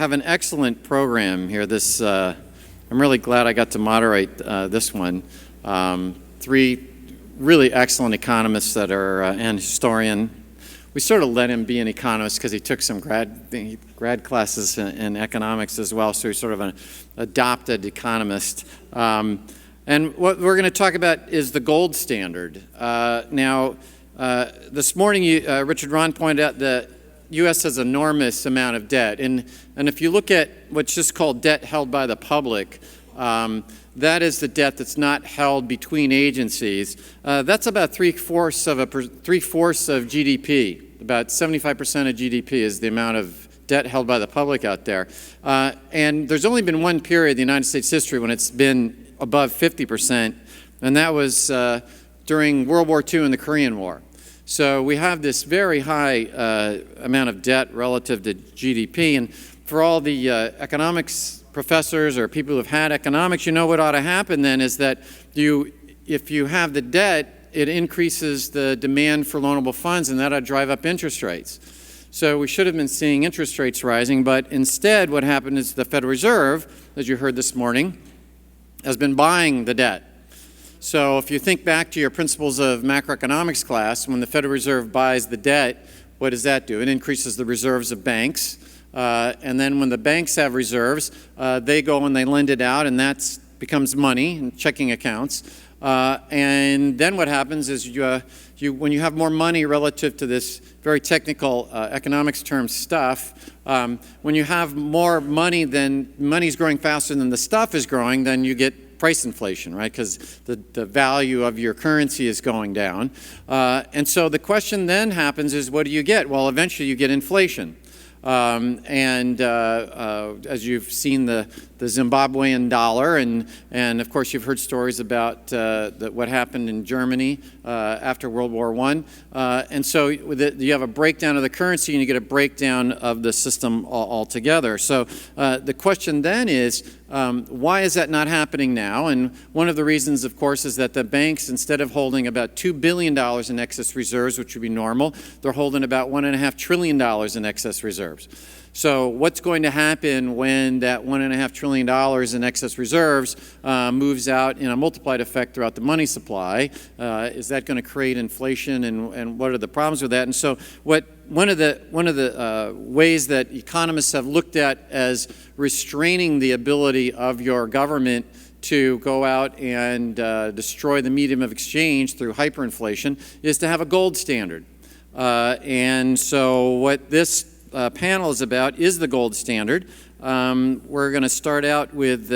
have an excellent program here. I'm really glad I got to moderate this one. Three really excellent economists that are, and historian. We sort of let him be an economist because he took some grad classes in economics as well, so he's sort of an adopted economist. And what we're going to talk about is the gold standard. Now, this morning, Richard Ron pointed out that U.S. has an enormous amount of debt. And if you look at what's just called debt held by the public, that is the debt that's not held between agencies. That's about three-fourths of GDP. About 75% of GDP is the amount of debt held by the public out there. And there's only been one period in the United States history when it's been above 50%, and that was during World War II and the Korean War. So we have this very high amount of debt relative to GDP, and for all the economics professors or people who have had economics, you know what ought to happen then is that if you have the debt, it increases the demand for loanable funds, and that ought to drive up interest rates. So we should have been seeing interest rates rising, but instead what happened is the Federal Reserve, as you heard this morning, has been buying the debt. So if you think back to your principles of macroeconomics class, when the Federal Reserve buys the debt, what does that do? It increases the reserves of banks. And then when the banks have reserves, they go and they lend it out, and that becomes money in checking accounts. And then what happens is when you have more money relative to this very technical economics term stuff, when you have more money, then money's growing faster than the stuff is growing, then you get price inflation, right? Because the value of your currency is going down. And so the question then happens is, what do you get? Well, eventually you get inflation. As you've seen the Zimbabwean dollar, and of course you've heard stories about what happened in Germany after World War I. And so you have a breakdown of the currency and you get a breakdown of the system altogether. So the question then is, why is that not happening now? And one of the reasons, of course, is that the banks, instead of holding about $2 billion in excess reserves, which would be normal, they're holding about $1.5 trillion in excess reserves. So what's going to happen when that $1.5 trillion in excess reserves moves out in a multiplied effect throughout the money supply? Is that going to create inflation, and what are the problems with that? And so one of the ways that economists have looked at as restraining the ability of your government to go out and destroy the medium of exchange through hyperinflation is to have a gold standard. And so what this panel is about is the gold standard. We're going to start out with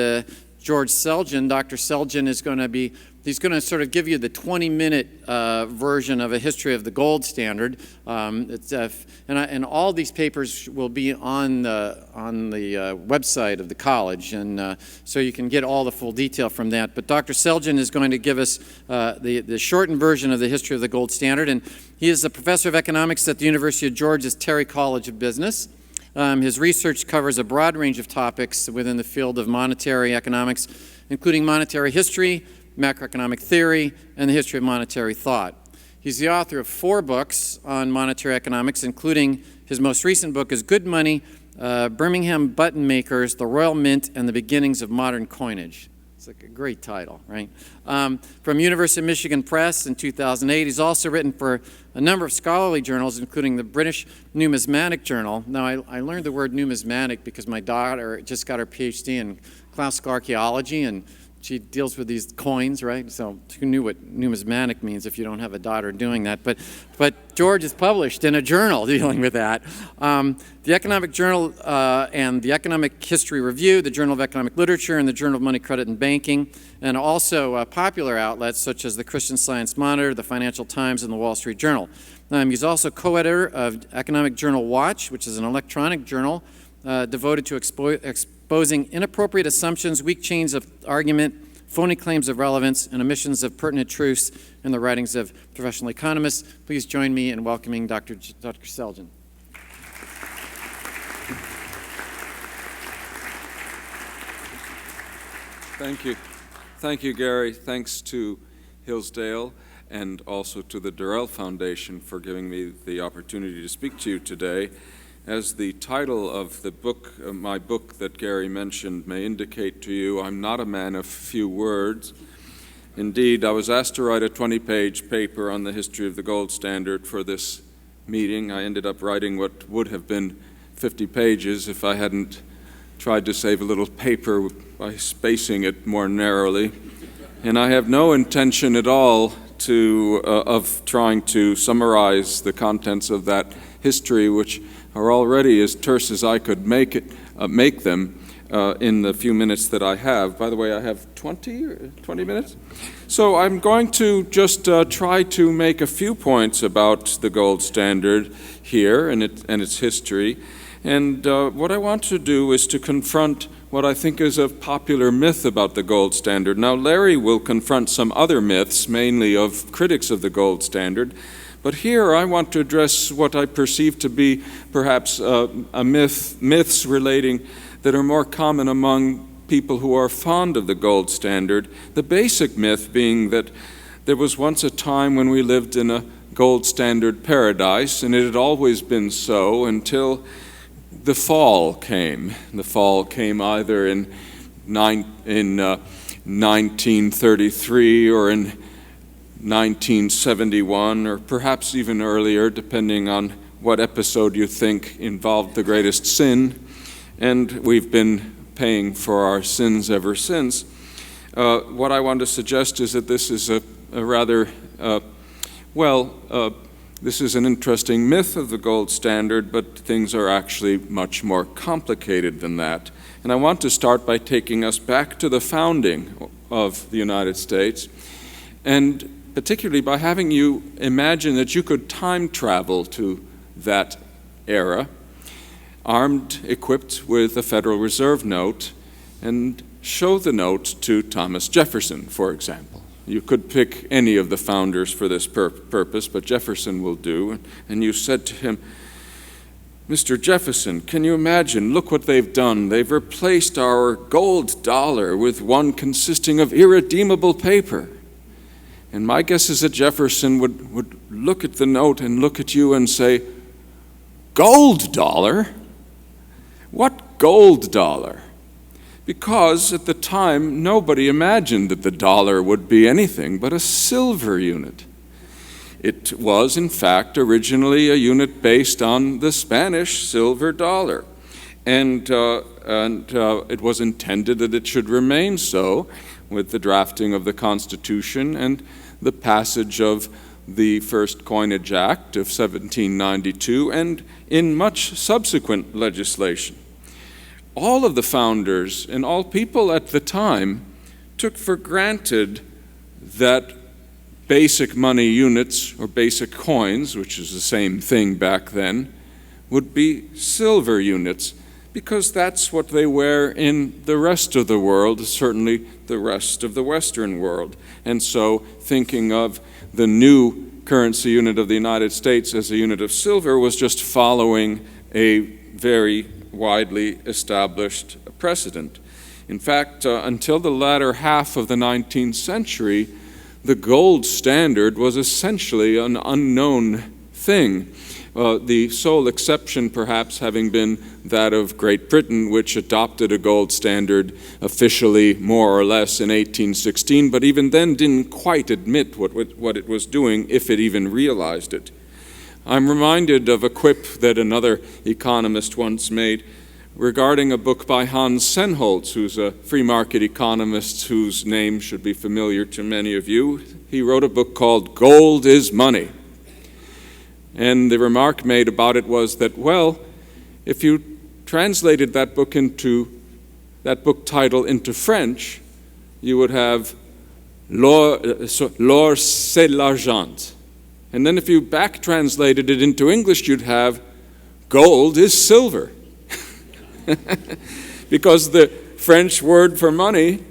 George Selgin. Dr. Selgin is going to he's going to sort of give you the 20-minute version of a history of the gold standard. And all these papers will be on the website of the college, and so you can get all the full detail from that. But Dr. Selgin is going to give us the shortened version of the history of the gold standard, and he is a professor of economics at the University of Georgia's Terry College of Business. His research covers a broad range of topics within the field of monetary economics, including monetary history, macroeconomic theory, and the history of monetary thought. He's the author of 4 books on monetary economics, including his most recent book is Good Money, Birmingham Button Makers, the Royal Mint, and the Beginnings of Modern Coinage. It's like a great title, right? From University of Michigan Press in 2008. He's also written for a number of scholarly journals, including the British Numismatic Journal. Now, I learned the word numismatic because my daughter just got her PhD in classical archaeology, and she deals with these coins, right? So who knew what numismatic means if you don't have a daughter doing that? But George is published in a journal dealing with that. The Economic Journal and the Economic History Review, the Journal of Economic Literature, and the Journal of Money, Credit, and Banking, and also popular outlets such as the Christian Science Monitor, the Financial Times, and the Wall Street Journal. He's also co-editor of Economic Journal Watch, which is an electronic journal devoted to exposing inappropriate assumptions, weak chains of argument, phony claims of relevance, and omissions of pertinent truths in the writings of professional economists. Please join me in welcoming Dr. Selgin. Thank you. Thank you, Gary. Thanks to Hillsdale and also to the Durrell Foundation for giving me the opportunity to speak to you today. As the title of the book, my book that Gary mentioned, may indicate to you, I'm not a man of few words. Indeed, I was asked to write a 20-page paper on the history of the gold standard for this meeting. I ended up writing what would have been 50 pages if I hadn't tried to save a little paper by spacing it more narrowly. And I have no intention at all of trying to summarize the contents of that history, which are already as terse as I could make them in the few minutes that I have. By the way, I have 20 minutes? So I'm going to just try to make a few points about the gold standard here and its history. And what I want to do is to confront what I think is a popular myth about the gold standard. Now, Larry will confront some other myths, mainly of critics of the gold standard. But here I want to address what I perceive to be perhaps myths relating that are more common among people who are fond of the gold standard. The basic myth being that there was once a time when we lived in a gold standard paradise, and it had always been so until the fall came. The fall came either in 1933 or in 1971, or perhaps even earlier, depending on what episode you think involved the greatest sin. And we've been paying for our sins ever since. What I want to suggest is that this is this is an interesting myth of the gold standard, but things are actually much more complicated than that. And I want to start by taking us back to the founding of the United States, and particularly by having you imagine that you could time travel to that era, armed, equipped with a Federal Reserve note, and show the note to Thomas Jefferson, for example. You could pick any of the founders for this purpose, but Jefferson will do. And you said to him, "Mr. Jefferson, can you imagine? Look what they've done. They've replaced our gold dollar with one consisting of irredeemable paper." And my guess is that Jefferson would look at the note and look at you and say, "Gold dollar? What gold dollar?" Because at the time, nobody imagined that the dollar would be anything but a silver unit. It was, in fact, originally a unit based on the Spanish silver dollar. And it was intended that it should remain so with the drafting of the Constitution and the passage of the First Coinage Act of 1792 and in much subsequent legislation. All of the founders and all people at the time took for granted that basic money units or basic coins, which is the same thing back then, would be silver units, because that's what they were in the rest of the world, certainly the rest of the Western world. And so thinking of the new currency unit of the United States as a unit of silver was just following a very widely established precedent. In fact, until the latter half of the 19th century, the gold standard was essentially an unknown thing. The sole exception perhaps having been that of Great Britain, which adopted a gold standard officially more or less in 1816, but even then didn't quite admit what it was doing, if it even realized it. I'm reminded of a quip that another economist once made regarding a book by Hans Sennholz, who's a free market economist whose name should be familiar to many of you. He wrote a book called Gold is Money. And the remark made about it was that, well, if you translated that book title into French, you would have l'or c'est l'argent. And then if you back translated it into English, you'd have gold is silver. Because the French word for money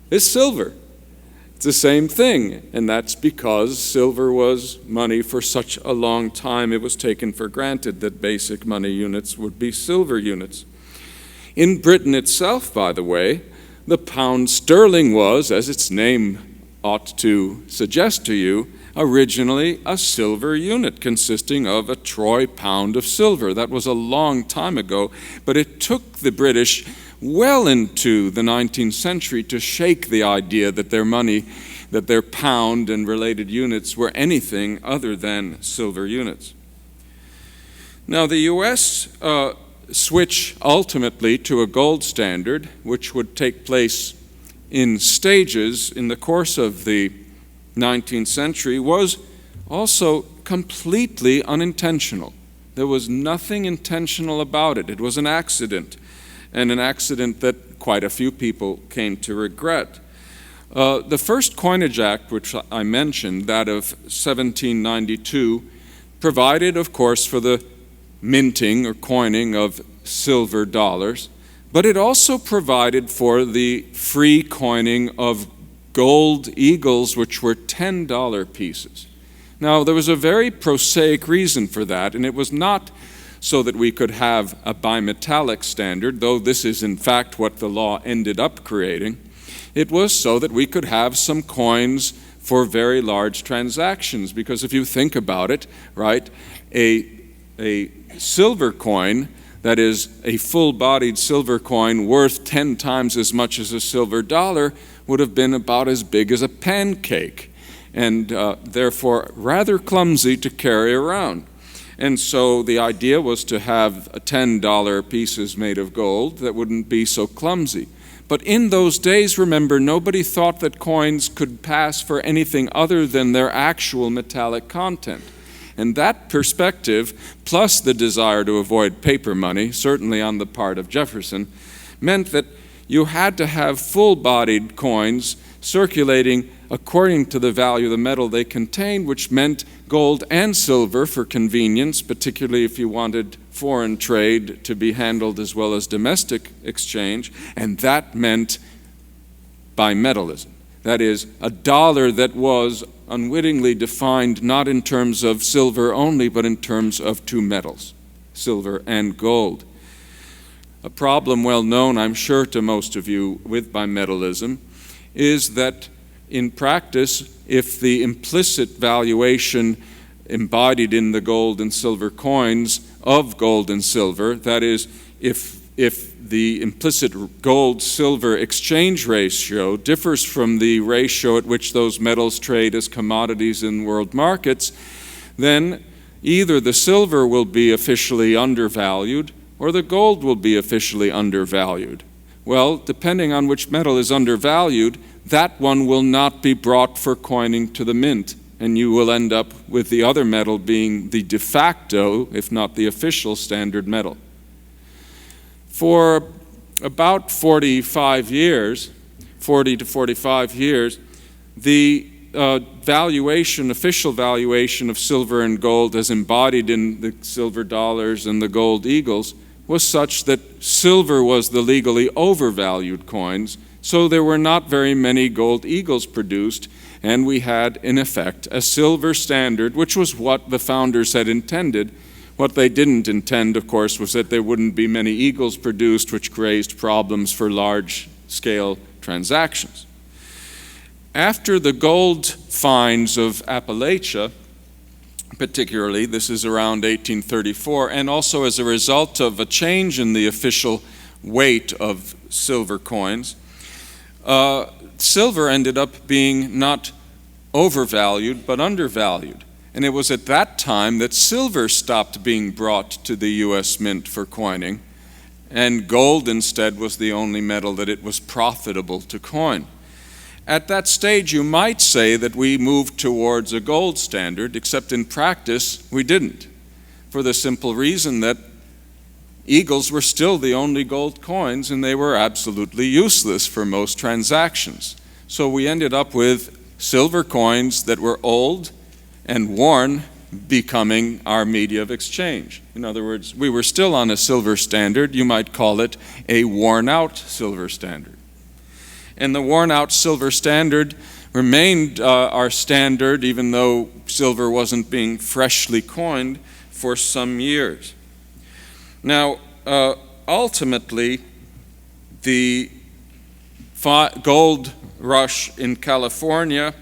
is silver. It's the same thing, and that's because silver was money for such a long time. It was taken for granted that basic money units would be silver units. In Britain itself, by the way, the pound sterling was, as its name ought to suggest to you, originally a silver unit consisting of a troy pound of silver. That was a long time ago, but it took the British well into the 19th century to shake the idea that their money, that their pound and related units were anything other than silver units. Now, the U.S. Switch ultimately to a gold standard, which would take place in stages in the course of the 19th century, was also completely unintentional. There was nothing intentional about it. It was an accident, and an accident that quite a few people came to regret. The first Coinage Act, which I mentioned, that of 1792, provided, of course, for the minting or coining of silver dollars, but it also provided for the free coining of gold eagles, which were $10 pieces. Now, there was a very prosaic reason for that, and it was not so that we could have a bimetallic standard, though this is in fact what the law ended up creating. It was so that we could have some coins for very large transactions, because if you think about it, right, a silver coin, that is a full-bodied silver coin worth 10 times as much as a silver dollar, would have been about as big as a pancake, and therefore rather clumsy to carry around. And so the idea was to have $10 pieces made of gold that wouldn't be so clumsy. But in those days, remember, nobody thought that coins could pass for anything other than their actual metallic content. And that perspective, plus the desire to avoid paper money, certainly on the part of Jefferson, meant that you had to have full-bodied coins circulating according to the value of the metal they contained, which meant gold and silver for convenience, particularly if you wanted foreign trade to be handled as well as domestic exchange, and that meant bimetallism. That is, a dollar that was unwittingly defined not in terms of silver only, but in terms of two metals, silver and gold. A problem well known, I'm sure, to most of you with bimetallism is that in practice, if the implicit valuation embodied in the gold and silver coins of gold and silver, that is, if the implicit gold-silver exchange ratio differs from the ratio at which those metals trade as commodities in world markets, then either the silver will be officially undervalued or the gold will be officially undervalued. Well, depending on which metal is undervalued, that one will not be brought for coining to the mint, and you will end up with the other metal being the de facto, if not the official, standard metal. For about 45 years, 40 to 45 years, the official valuation of silver and gold as embodied in the silver dollars and the gold eagles was such that silver was the legally overvalued coins, so there were not very many gold eagles produced, and we had, in effect, a silver standard, which was what the founders had intended. What they didn't intend, of course, was that there wouldn't be many eagles produced, which raised problems for large-scale transactions. After the gold finds of Appalachia, particularly, this is around 1834, and also as a result of a change in the official weight of silver coins, silver ended up being not overvalued, but undervalued. And it was at that time that silver stopped being brought to the U.S. Mint for coining, and gold instead was the only metal that it was profitable to coin. At that stage, you might say that we moved towards a gold standard, except in practice, we didn't, for the simple reason that eagles were still the only gold coins, and they were absolutely useless for most transactions. So we ended up with silver coins that were old and worn, becoming our media of exchange. In other words, we were still on a silver standard. You might call it a worn-out silver standard. And the worn-out silver standard remained our standard, even though silver wasn't being freshly coined, for some years. Now, ultimately, the gold rush in California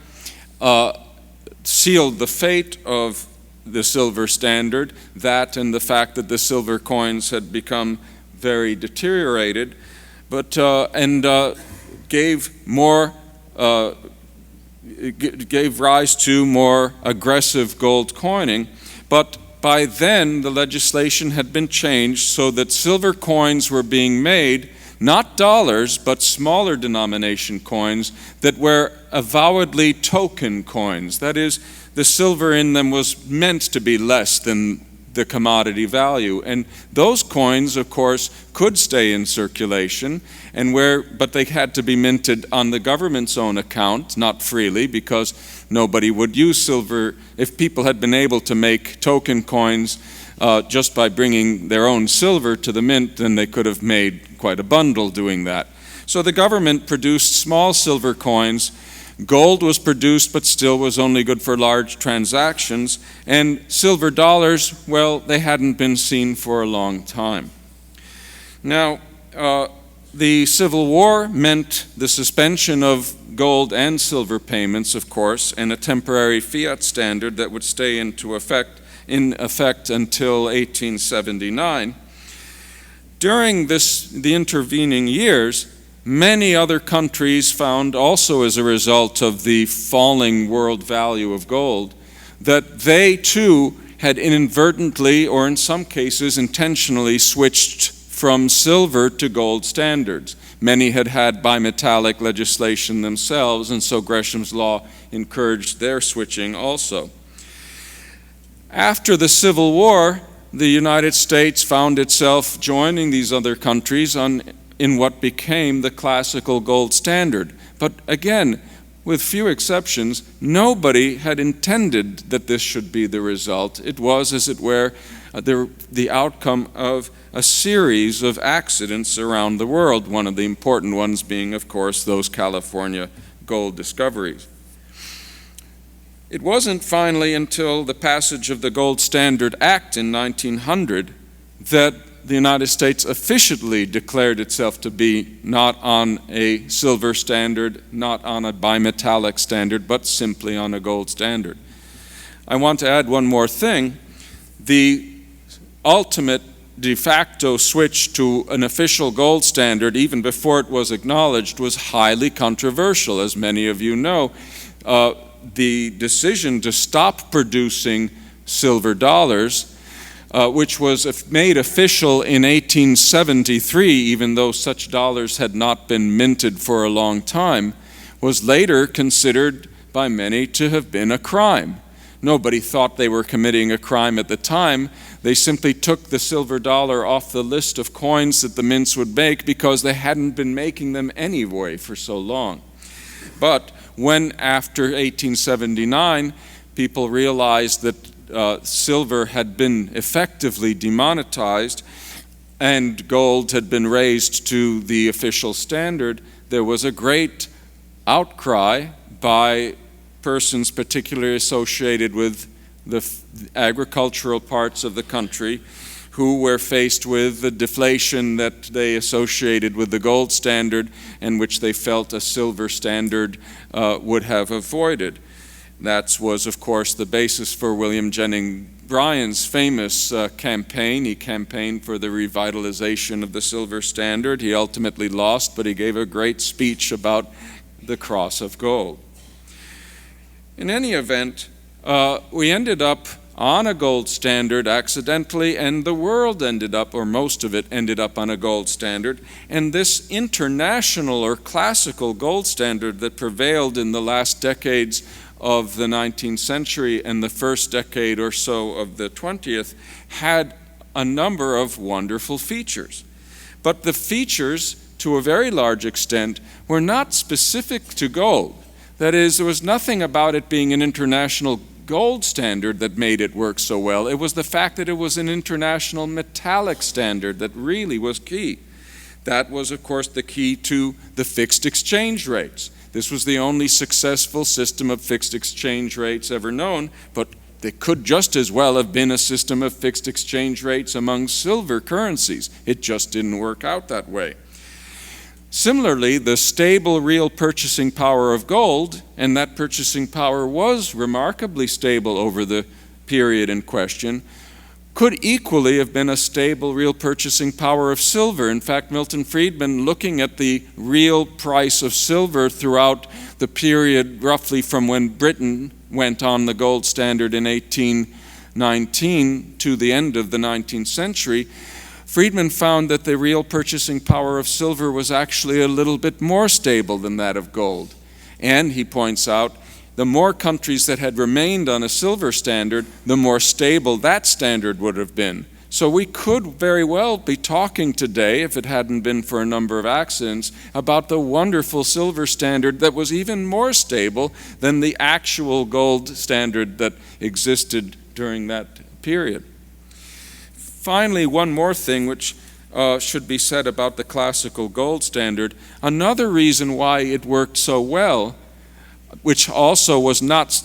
sealed the fate of the silver standard, that and the fact that the silver coins had become very deteriorated, but gave rise to more aggressive gold coining. But by then, the legislation had been changed so that silver coins were being made, not dollars, but smaller denomination coins that were avowedly token coins. That is, the silver in them was meant to be less than the commodity value. And those coins, of course, could stay in circulation, but they had to be minted on the government's own account, not freely, because nobody would use silver. If people had been able to make token coins just by bringing their own silver to the mint, then they could have made quite a bundle doing that. So the government produced small silver coins. Gold was produced, but still was only good for large transactions. And silver dollars, well, they hadn't been seen for a long time. Now, the Civil War meant the suspension of gold and silver payments, of course, and a temporary fiat standard that would stay in effect until 1879. During the intervening years, many other countries found, also as a result of the falling world value of gold, that they too had inadvertently, or in some cases intentionally, switched from silver to gold standards. Many had had bimetallic legislation themselves, and so Gresham's law encouraged their switching also. After the Civil War, the United States found itself joining these other countries in what became the classical gold standard. But again, with few exceptions, nobody had intended that this should be the result. It was, as it were, the outcome of a series of accidents around the world, one of the important ones being, of course, those California gold discoveries. It wasn't finally until the passage of the Gold Standard Act in 1900 that the United States officially declared itself to be not on a silver standard, not on a bimetallic standard, but simply on a gold standard. I want to add one more thing. The ultimate de facto switch to an official gold standard, even before it was acknowledged, was highly controversial. As many of you know, the decision to stop producing silver dollars, which was made official in 1873, even though such dollars had not been minted for a long time, was later considered by many to have been a crime. Nobody thought they were committing a crime at the time. They simply took the silver dollar off the list of coins that the mints would make because they hadn't been making them anyway for so long. But when, after 1879, people realized that silver had been effectively demonetized and gold had been raised to the official standard, there was a great outcry by persons particularly associated with the agricultural parts of the country who were faced with the deflation that they associated with the gold standard and which they felt a silver standard would have avoided. That was, of course, the basis for William Jennings Bryan's famous campaign. He campaigned for the revitalization of the silver standard. He ultimately lost, but he gave a great speech about the cross of gold. In any event, we ended up on a gold standard accidentally, and the world ended up, or most of it ended up on a gold standard. And this international or classical gold standard that prevailed in the last decades of the 19th century and the first decade or so of the 20th had a number of wonderful features. But the features, to a very large extent, were not specific to gold. That is, there was nothing about it being an international gold standard that made it work so well. It was the fact that it was an international metallic standard that really was key. That was, of course, the key to the fixed exchange rates. This was the only successful system of fixed exchange rates ever known, but they could just as well have been a system of fixed exchange rates among silver currencies. It just didn't work out that way. Similarly, the stable real purchasing power of gold, and that purchasing power was remarkably stable over the period in question, could equally have been a stable real purchasing power of silver. In fact, Milton Friedman, looking at the real price of silver throughout the period roughly from when Britain went on the gold standard in 1819 to the end of the 19th century, Friedman found that the real purchasing power of silver was actually a little bit more stable than that of gold. And he points out, the more countries that had remained on a silver standard, the more stable that standard would have been. So we could very well be talking today, if it hadn't been for a number of accidents, about the wonderful silver standard that was even more stable than the actual gold standard that existed during that period. Finally, one more thing which should be said about the classical gold standard. Another reason why it worked so well, which also was not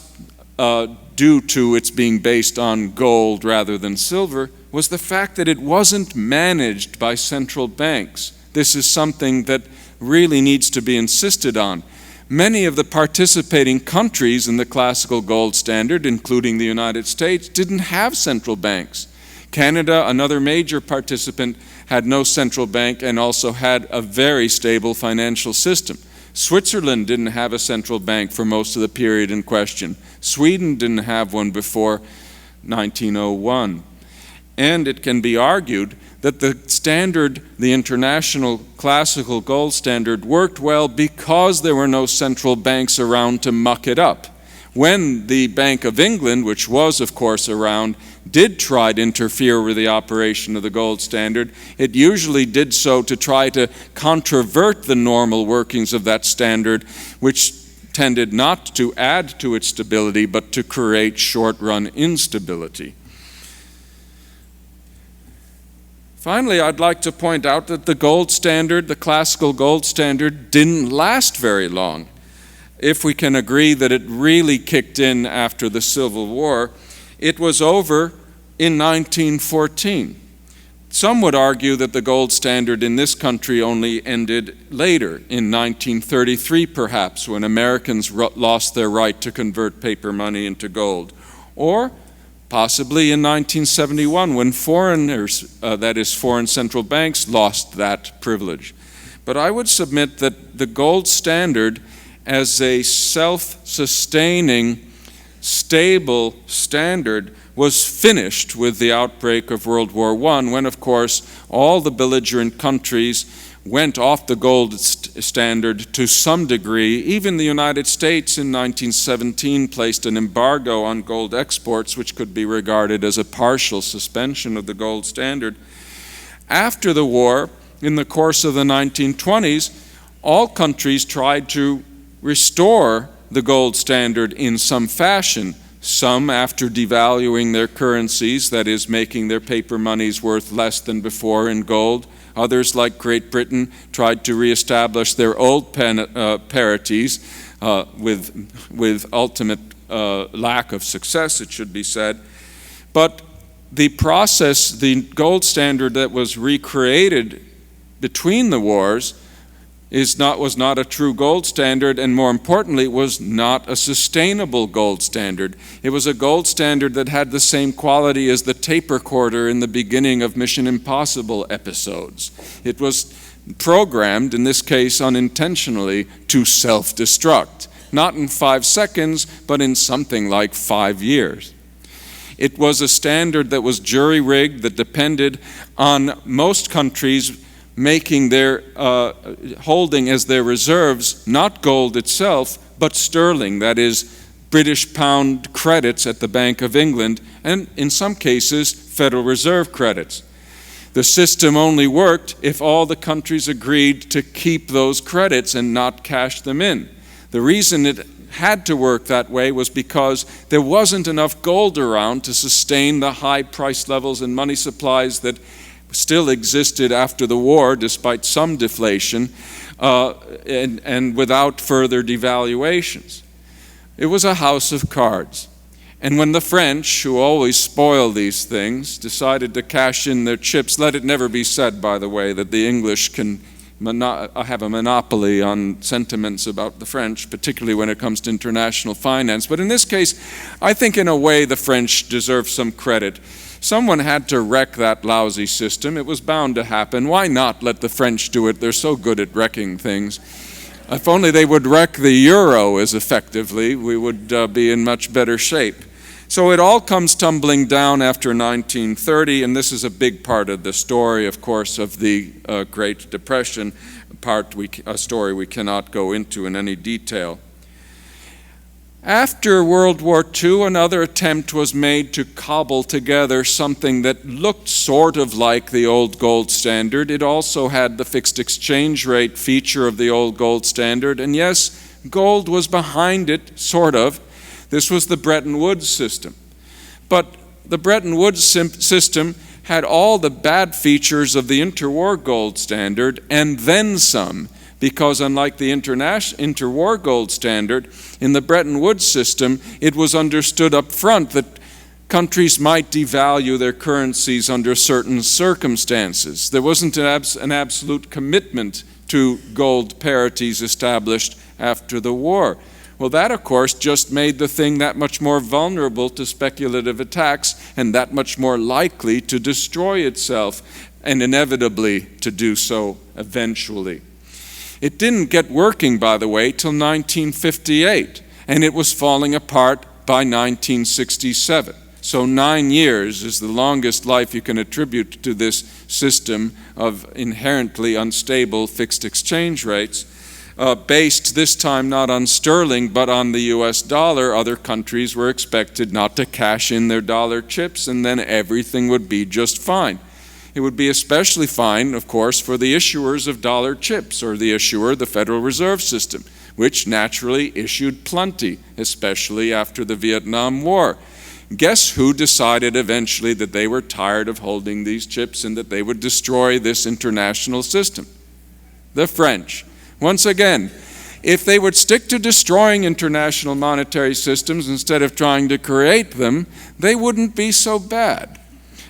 due to its being based on gold rather than silver, was the fact that it wasn't managed by central banks. This is something that really needs to be insisted on. Many of the participating countries in the classical gold standard, including the United States, didn't have central banks. Canada, another major participant, had no central bank and also had a very stable financial system. Switzerland didn't have a central bank for most of the period in question. Sweden didn't have one before 1901. And it can be argued that the standard, the international classical gold standard, worked well because there were no central banks around to muck it up. When the Bank of England, which was of course around, did try to interfere with the operation of the gold standard, it usually did so to try to controvert the normal workings of that standard, which tended not to add to its stability, but to create short-run instability. Finally, I'd like to point out that the gold standard, the classical gold standard, didn't last very long. If we can agree that it really kicked in after the Civil War, it was over in 1914. Some would argue that the gold standard in this country only ended later, in 1933 perhaps, when Americans lost their right to convert paper money into gold. Or possibly in 1971, when foreigners, that is foreign central banks, lost that privilege. But I would submit that the gold standard as a self-sustaining, stable standard was finished with the outbreak of World War I, when, of course, all the belligerent countries went off the gold standard to some degree. Even the United States in 1917 placed an embargo on gold exports, which could be regarded as a partial suspension of the gold standard. After the war, in the course of the 1920s, all countries tried to restore the gold standard in some fashion. Some after devaluing their currencies, that is, making their paper monies worth less than before in gold. Others, like Great Britain, tried to reestablish their old parities with ultimate lack of success, it should be said. But the process, the gold standard that was recreated between the wars, was not a true gold standard, and more importantly, was not a sustainable gold standard. It was a gold standard that had the same quality as the tape recorder in the beginning of Mission Impossible episodes. It was programmed, in this case unintentionally, to self-destruct. Not in 5 seconds, but in something like 5 years. It was a standard that was jury-rigged, that depended on most countries making their holding as their reserves not gold itself, but sterling, that is, British pound credits at the Bank of England, and in some cases, Federal Reserve credits. The system only worked if all the countries agreed to keep those credits and not cash them in. The reason it had to work that way was because there wasn't enough gold around to sustain the high price levels and money supplies that still existed after the war, despite some deflation, and without further devaluations. It was a house of cards. And when the French, who always spoil these things, decided to cash in their chips, let it never be said, by the way, that the English can have a monopoly on sentiments about the French, particularly when it comes to international finance. But in this case, I think in a way the French deserve some credit. Someone had to wreck that lousy system. It was bound to happen. Why not let the French do it? They're so good at wrecking things. If only they would wreck the euro as effectively, we would be in much better shape. So it all comes tumbling down after 1930, and this is a big part of the story, of course, of the Great Depression, a story we cannot go into in any detail. After World War II, another attempt was made to cobble together something that looked sort of like the old gold standard. It also had the fixed exchange rate feature of the old gold standard, and yes, gold was behind it, sort of. This was the Bretton Woods system. But the Bretton Woods system had all the bad features of the interwar gold standard and then some, because unlike the interwar gold standard, in the Bretton Woods system, it was understood up front that countries might devalue their currencies under certain circumstances. There wasn't an absolute commitment to gold parities established after the war. Well, that, of course, just made the thing that much more vulnerable to speculative attacks and that much more likely to destroy itself, and inevitably to do so eventually. It didn't get working, by the way, till 1958, and it was falling apart by 1967. So 9 years is the longest life you can attribute to this system of inherently unstable fixed exchange rates. Based this time not on sterling but on the US dollar, other countries were expected not to cash in their dollar chips, and then everything would be just fine. It would be especially fine, of course, for the issuers of dollar chips, or the issuer, the Federal Reserve System, which naturally issued plenty, especially after the Vietnam War. Guess who decided eventually that they were tired of holding these chips and that they would destroy this international system? The French. Once again, if they would stick to destroying international monetary systems instead of trying to create them, they wouldn't be so bad.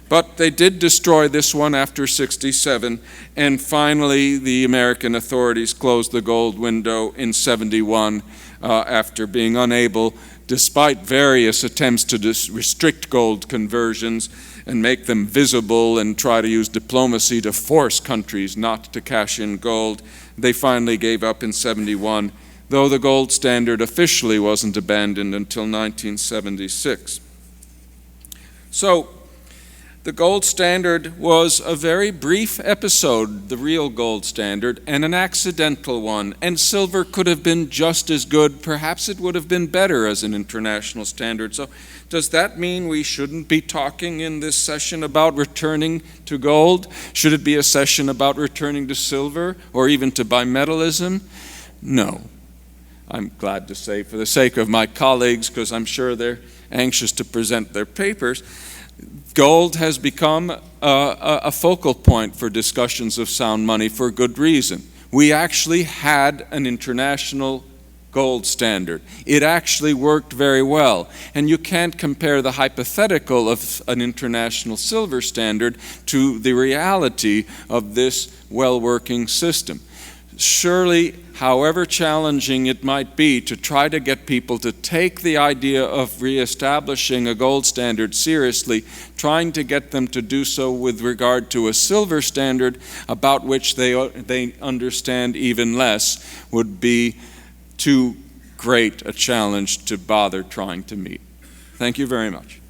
But they did destroy this one after '67, and finally the American authorities closed the gold window in '71 after being unable, despite various attempts to restrict gold conversions and make them visible and try to use diplomacy to force countries not to cash in gold. They finally gave up in '71, though the gold standard officially wasn't abandoned until 1976. So, the gold standard was a very brief episode, the real gold standard, and an accidental one, and silver could have been just as good, perhaps it would have been better as an international standard. So does that mean we shouldn't be talking in this session about returning to gold? Should it be a session about returning to silver or even to bimetallism? No. I'm glad to say, for the sake of my colleagues, because I'm sure they're anxious to present their papers, gold has become a focal point for discussions of sound money for good reason. We actually had an international gold standard. It actually worked very well. And you can't compare the hypothetical of an international silver standard to the reality of this well-working system. Surely, however challenging it might be to try to get people to take the idea of reestablishing a gold standard seriously, trying to get them to do so with regard to a silver standard about which they understand even less, would be too great a challenge to bother trying to meet. Thank you very much.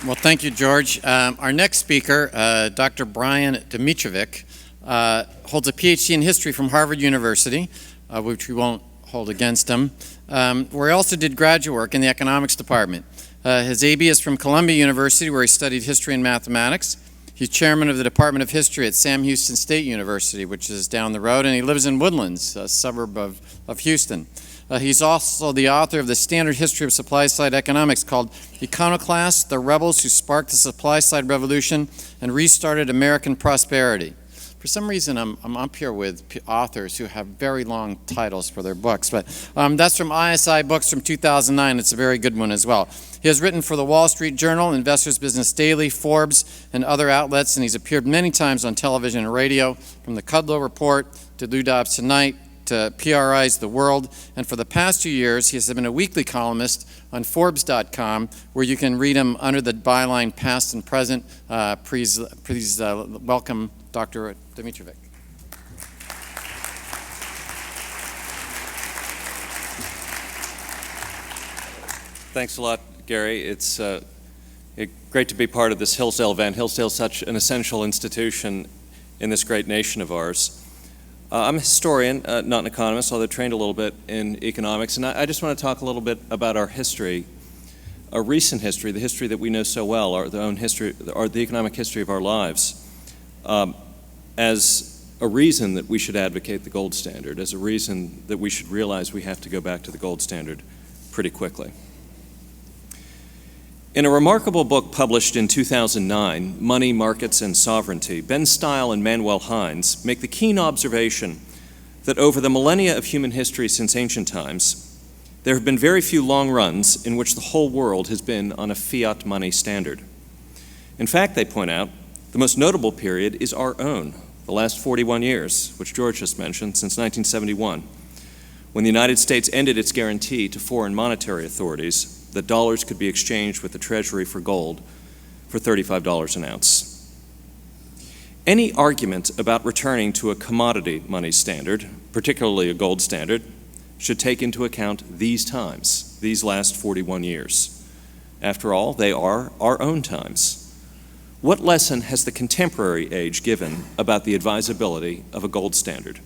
Well, thank you, George. Our next speaker, Dr. Brian Domitrovic, holds a PhD in history from Harvard University, which we won't hold against him, where he also did graduate work in the economics department. His AB is from Columbia University, where he studied history and mathematics. He's chairman of the Department of History at Sam Houston State University, which is down the road, and he lives in Woodlands, a suburb of Houston. He's also the author of the standard history of supply-side economics called Econoclasts, the Rebels Who Sparked the Supply-Side Revolution and Restarted American Prosperity. For some reason, I'm up here with authors who have very long titles for their books, but that's from ISI Books from 2009. It's a very good one as well. He has written for the Wall Street Journal, Investors Business Daily, Forbes, and other outlets, and he's appeared many times on television and radio, from the Kudlow Report to Lou Dobbs Tonight to PRI's The World, and for the past 2 years, he has been a weekly columnist on Forbes.com, where you can read him under the byline Past and Present. Please welcome Dr. Domitrovic. Thanks a lot, Gary. It's great to be part of this Hillsdale event. Hillsdale is such an essential institution in this great nation of ours. I'm a historian, not an economist, although trained a little bit in economics, and I just want to talk a little bit about our history, our recent history, the history that we know so well, the economic history of our lives, as a reason that we should advocate the gold standard, as a reason that we should realize we have to go back to the gold standard pretty quickly. In a remarkable book published in 2009, Money, Markets, and Sovereignty, Ben Stile and Manuel Hines make the keen observation that over the millennia of human history since ancient times, there have been very few long runs in which the whole world has been on a fiat money standard. In fact, they point out, the most notable period is our own, the last 41 years, which George just mentioned, since 1971, when the United States ended its guarantee to foreign monetary authorities that dollars could be exchanged with the Treasury for gold for $35 an ounce. Any argument about returning to a commodity money standard, particularly a gold standard, should take into account these times, these last 41 years. After all, they are our own times. What lesson has the contemporary age given about the advisability of a gold standard?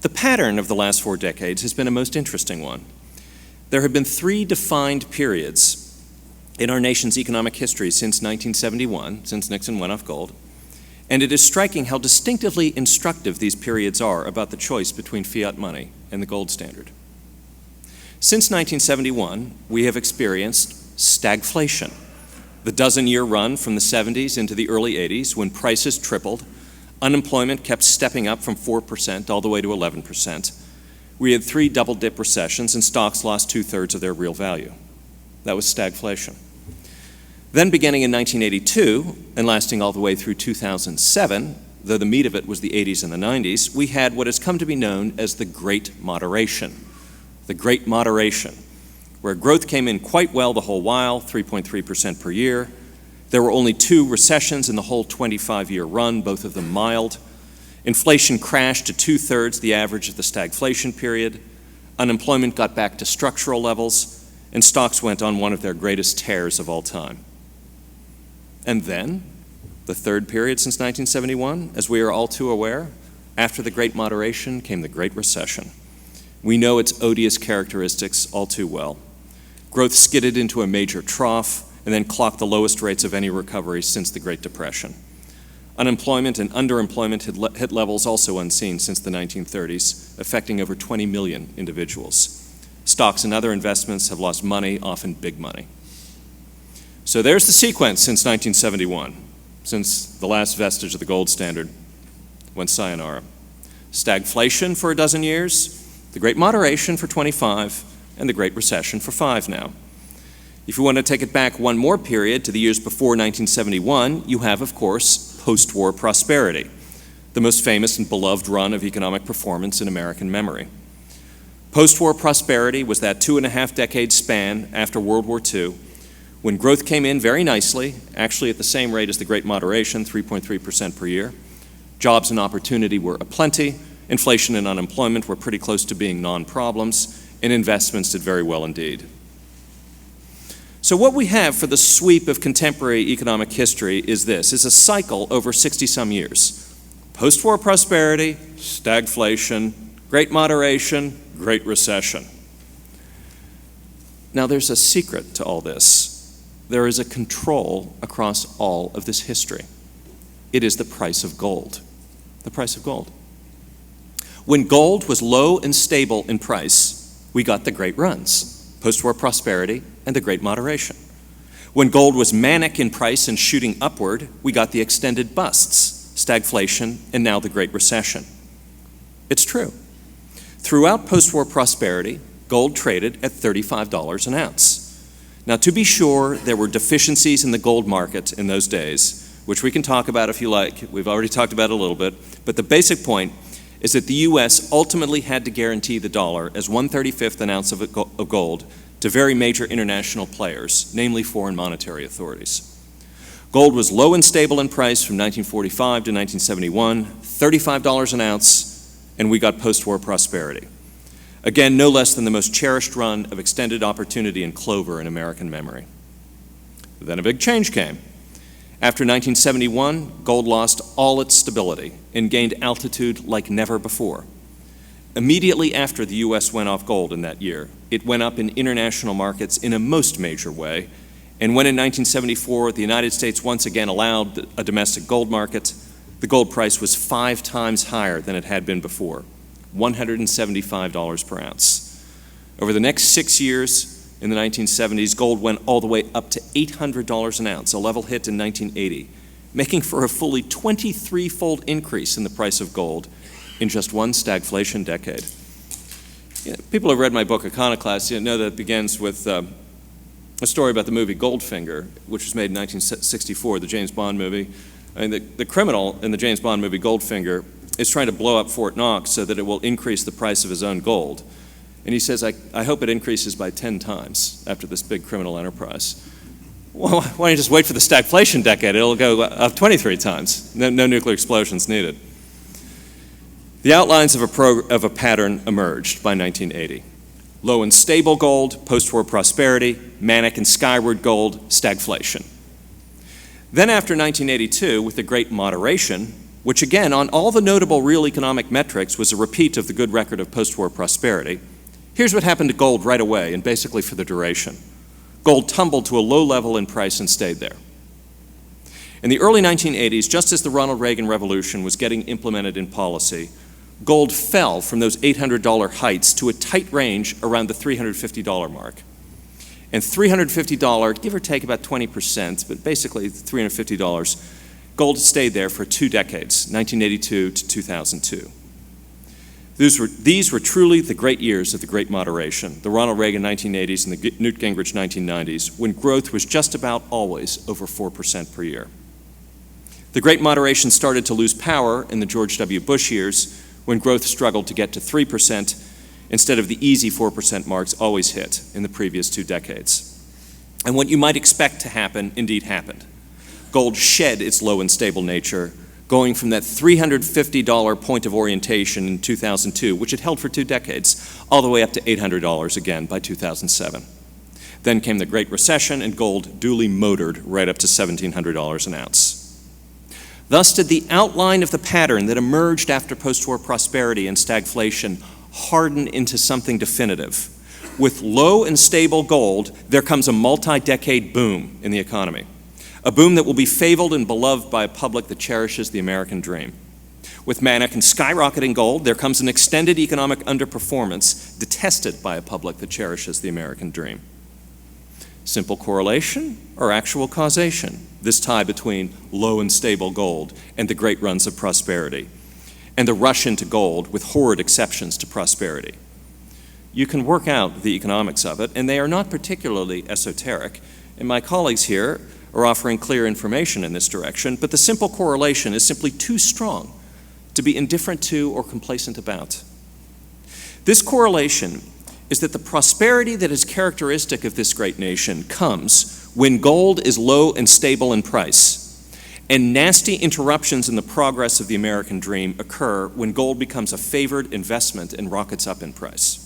The pattern of the last 4 decades has been a most interesting one. There have been 3 defined periods in our nation's economic history since 1971, since Nixon went off gold, and it is striking how distinctively instructive these periods are about the choice between fiat money and the gold standard. Since 1971, we have experienced stagflation, the dozen-year run from the 70s into the early 80s when prices tripled, unemployment kept stepping up from 4% all the way to 11%. We had 3 double-dip recessions, and stocks lost 2/3 of their real value. That was stagflation. Then beginning in 1982 and lasting all the way through 2007, though the meat of it was the 80s and the 90s, we had what has come to be known as the Great Moderation. The Great Moderation, where growth came in quite well the whole while, 3.3% per year. There were only 2 recessions in the whole 25-year run, both of them mild. Inflation crashed to 2/3 the average of the stagflation period. Unemployment got back to structural levels, and stocks went on one of their greatest tears of all time. And then, the 3rd period since 1971, as we are all too aware, after the Great Moderation came the Great Recession. We know its odious characteristics all too well. Growth skidded into a major trough and then clocked the lowest rates of any recovery since the Great Depression. Unemployment and underemployment had hit levels also unseen since the 1930s, affecting over 20 million individuals. Stocks and other investments have lost money, often big money. So there's the sequence since 1971, since the last vestige of the gold standard went sayonara. Stagflation for a dozen years, the Great Moderation for 25, and the Great Recession for 5 now. If you want to take it back one more period to the years before 1971, you have, of course, post-war prosperity, the most famous and beloved run of economic performance in American memory. Post-war prosperity was that 2.5-decade span after World War II, when growth came in very nicely, actually at the same rate as the Great Moderation, 3.3% per year. Jobs and opportunity were aplenty, inflation and unemployment were pretty close to being non-problems, and investments did very well indeed. So what we have for the sweep of contemporary economic history is a cycle over 60-some years. Post-war prosperity, stagflation, Great Moderation, Great Recession. Now there's a secret to all this. There is a control across all of this history. It is the price of gold. The price of gold. When gold was low and stable in price, we got the great runs. Post-war prosperity, and the Great Moderation. When gold was manic in price and shooting upward, we got the extended busts, stagflation, and now the Great Recession. It's true. Throughout post-war prosperity, gold traded at $35 an ounce. Now, to be sure, there were deficiencies in the gold market in those days, which we can talk about if you like. We've already talked about it a little bit. But the basic point is that the U.S. ultimately had to guarantee the dollar as 1/35th an ounce of gold to very major international players, namely foreign monetary authorities. Gold was low and stable in price from 1945 to 1971, $35 an ounce, and we got post-war prosperity. Again, no less than the most cherished run of extended opportunity and clover in American memory. Then a big change came. After 1971, gold lost all its stability and gained altitude like never before. Immediately after the U.S. went off gold in that year, it went up in international markets in a most major way. And when in 1974 the United States once again allowed a domestic gold market, the gold price was 5 times higher than it had been before, $175 per ounce. Over the next 6 years, in the 1970s, gold went all the way up to $800 an ounce, a level hit in 1980, making for a fully 23-fold increase in the price of gold in just one stagflation decade. People who have read my book, Econoclasts, know that it begins with a story about the movie Goldfinger, which was made in 1964, the James Bond movie. I mean, the criminal in the James Bond movie Goldfinger is trying to blow up Fort Knox so that it will increase the price of his own gold. And he says, I hope it increases by 10 times after this big criminal enterprise. Well, why don't you just wait for the stagflation decade? It'll go up 23 times. No nuclear explosions needed. The outlines of a pattern emerged by 1980. Low and stable gold, post-war prosperity, manic and skyward gold, stagflation. Then after 1982, with the Great Moderation, which again, on all the notable real economic metrics, was a repeat of the good record of post-war prosperity, here's what happened to gold right away, and basically for the duration. Gold tumbled to a low level in price and stayed there. In the early 1980s, just as the Ronald Reagan Revolution was getting implemented in policy, gold fell from those $800 heights to a tight range around the $350 mark. And $350, give or take about 20%, but basically $350, gold stayed there for 2 decades, 1982 to 2002. These were truly the great years of the Great Moderation, the Ronald Reagan 1980s and the Newt Gingrich 1990s, when growth was just about always over 4% per year. The Great Moderation started to lose power in the George W. Bush years, when growth struggled to get to 3% instead of the easy 4% marks always hit in the previous 2 decades. And what you might expect to happen indeed happened. Gold shed its low and stable nature, going from that $350 point of orientation in 2002, which it held for 2 decades, all the way up to $800 again by 2007. Then came the Great Recession, and gold duly motored right up to $1,700 an ounce. Thus did the outline of the pattern that emerged after post-war prosperity and stagflation harden into something definitive. With low and stable gold, there comes a multi-decade boom in the economy. A boom that will be fabled and beloved by a public that cherishes the American dream. With manic and skyrocketing gold, there comes an extended economic underperformance detested by a public that cherishes the American dream. Simple correlation or actual causation? This tie between low and stable gold and the great runs of prosperity, and the rush into gold with horrid exceptions to prosperity. You can work out the economics of it, and they are not particularly esoteric, and my colleagues here are offering clear information in this direction, but the simple correlation is simply too strong to be indifferent to or complacent about. This correlation is that the prosperity that is characteristic of this great nation comes when gold is low and stable in price, and nasty interruptions in the progress of the American dream occur when gold becomes a favored investment and rockets up in price.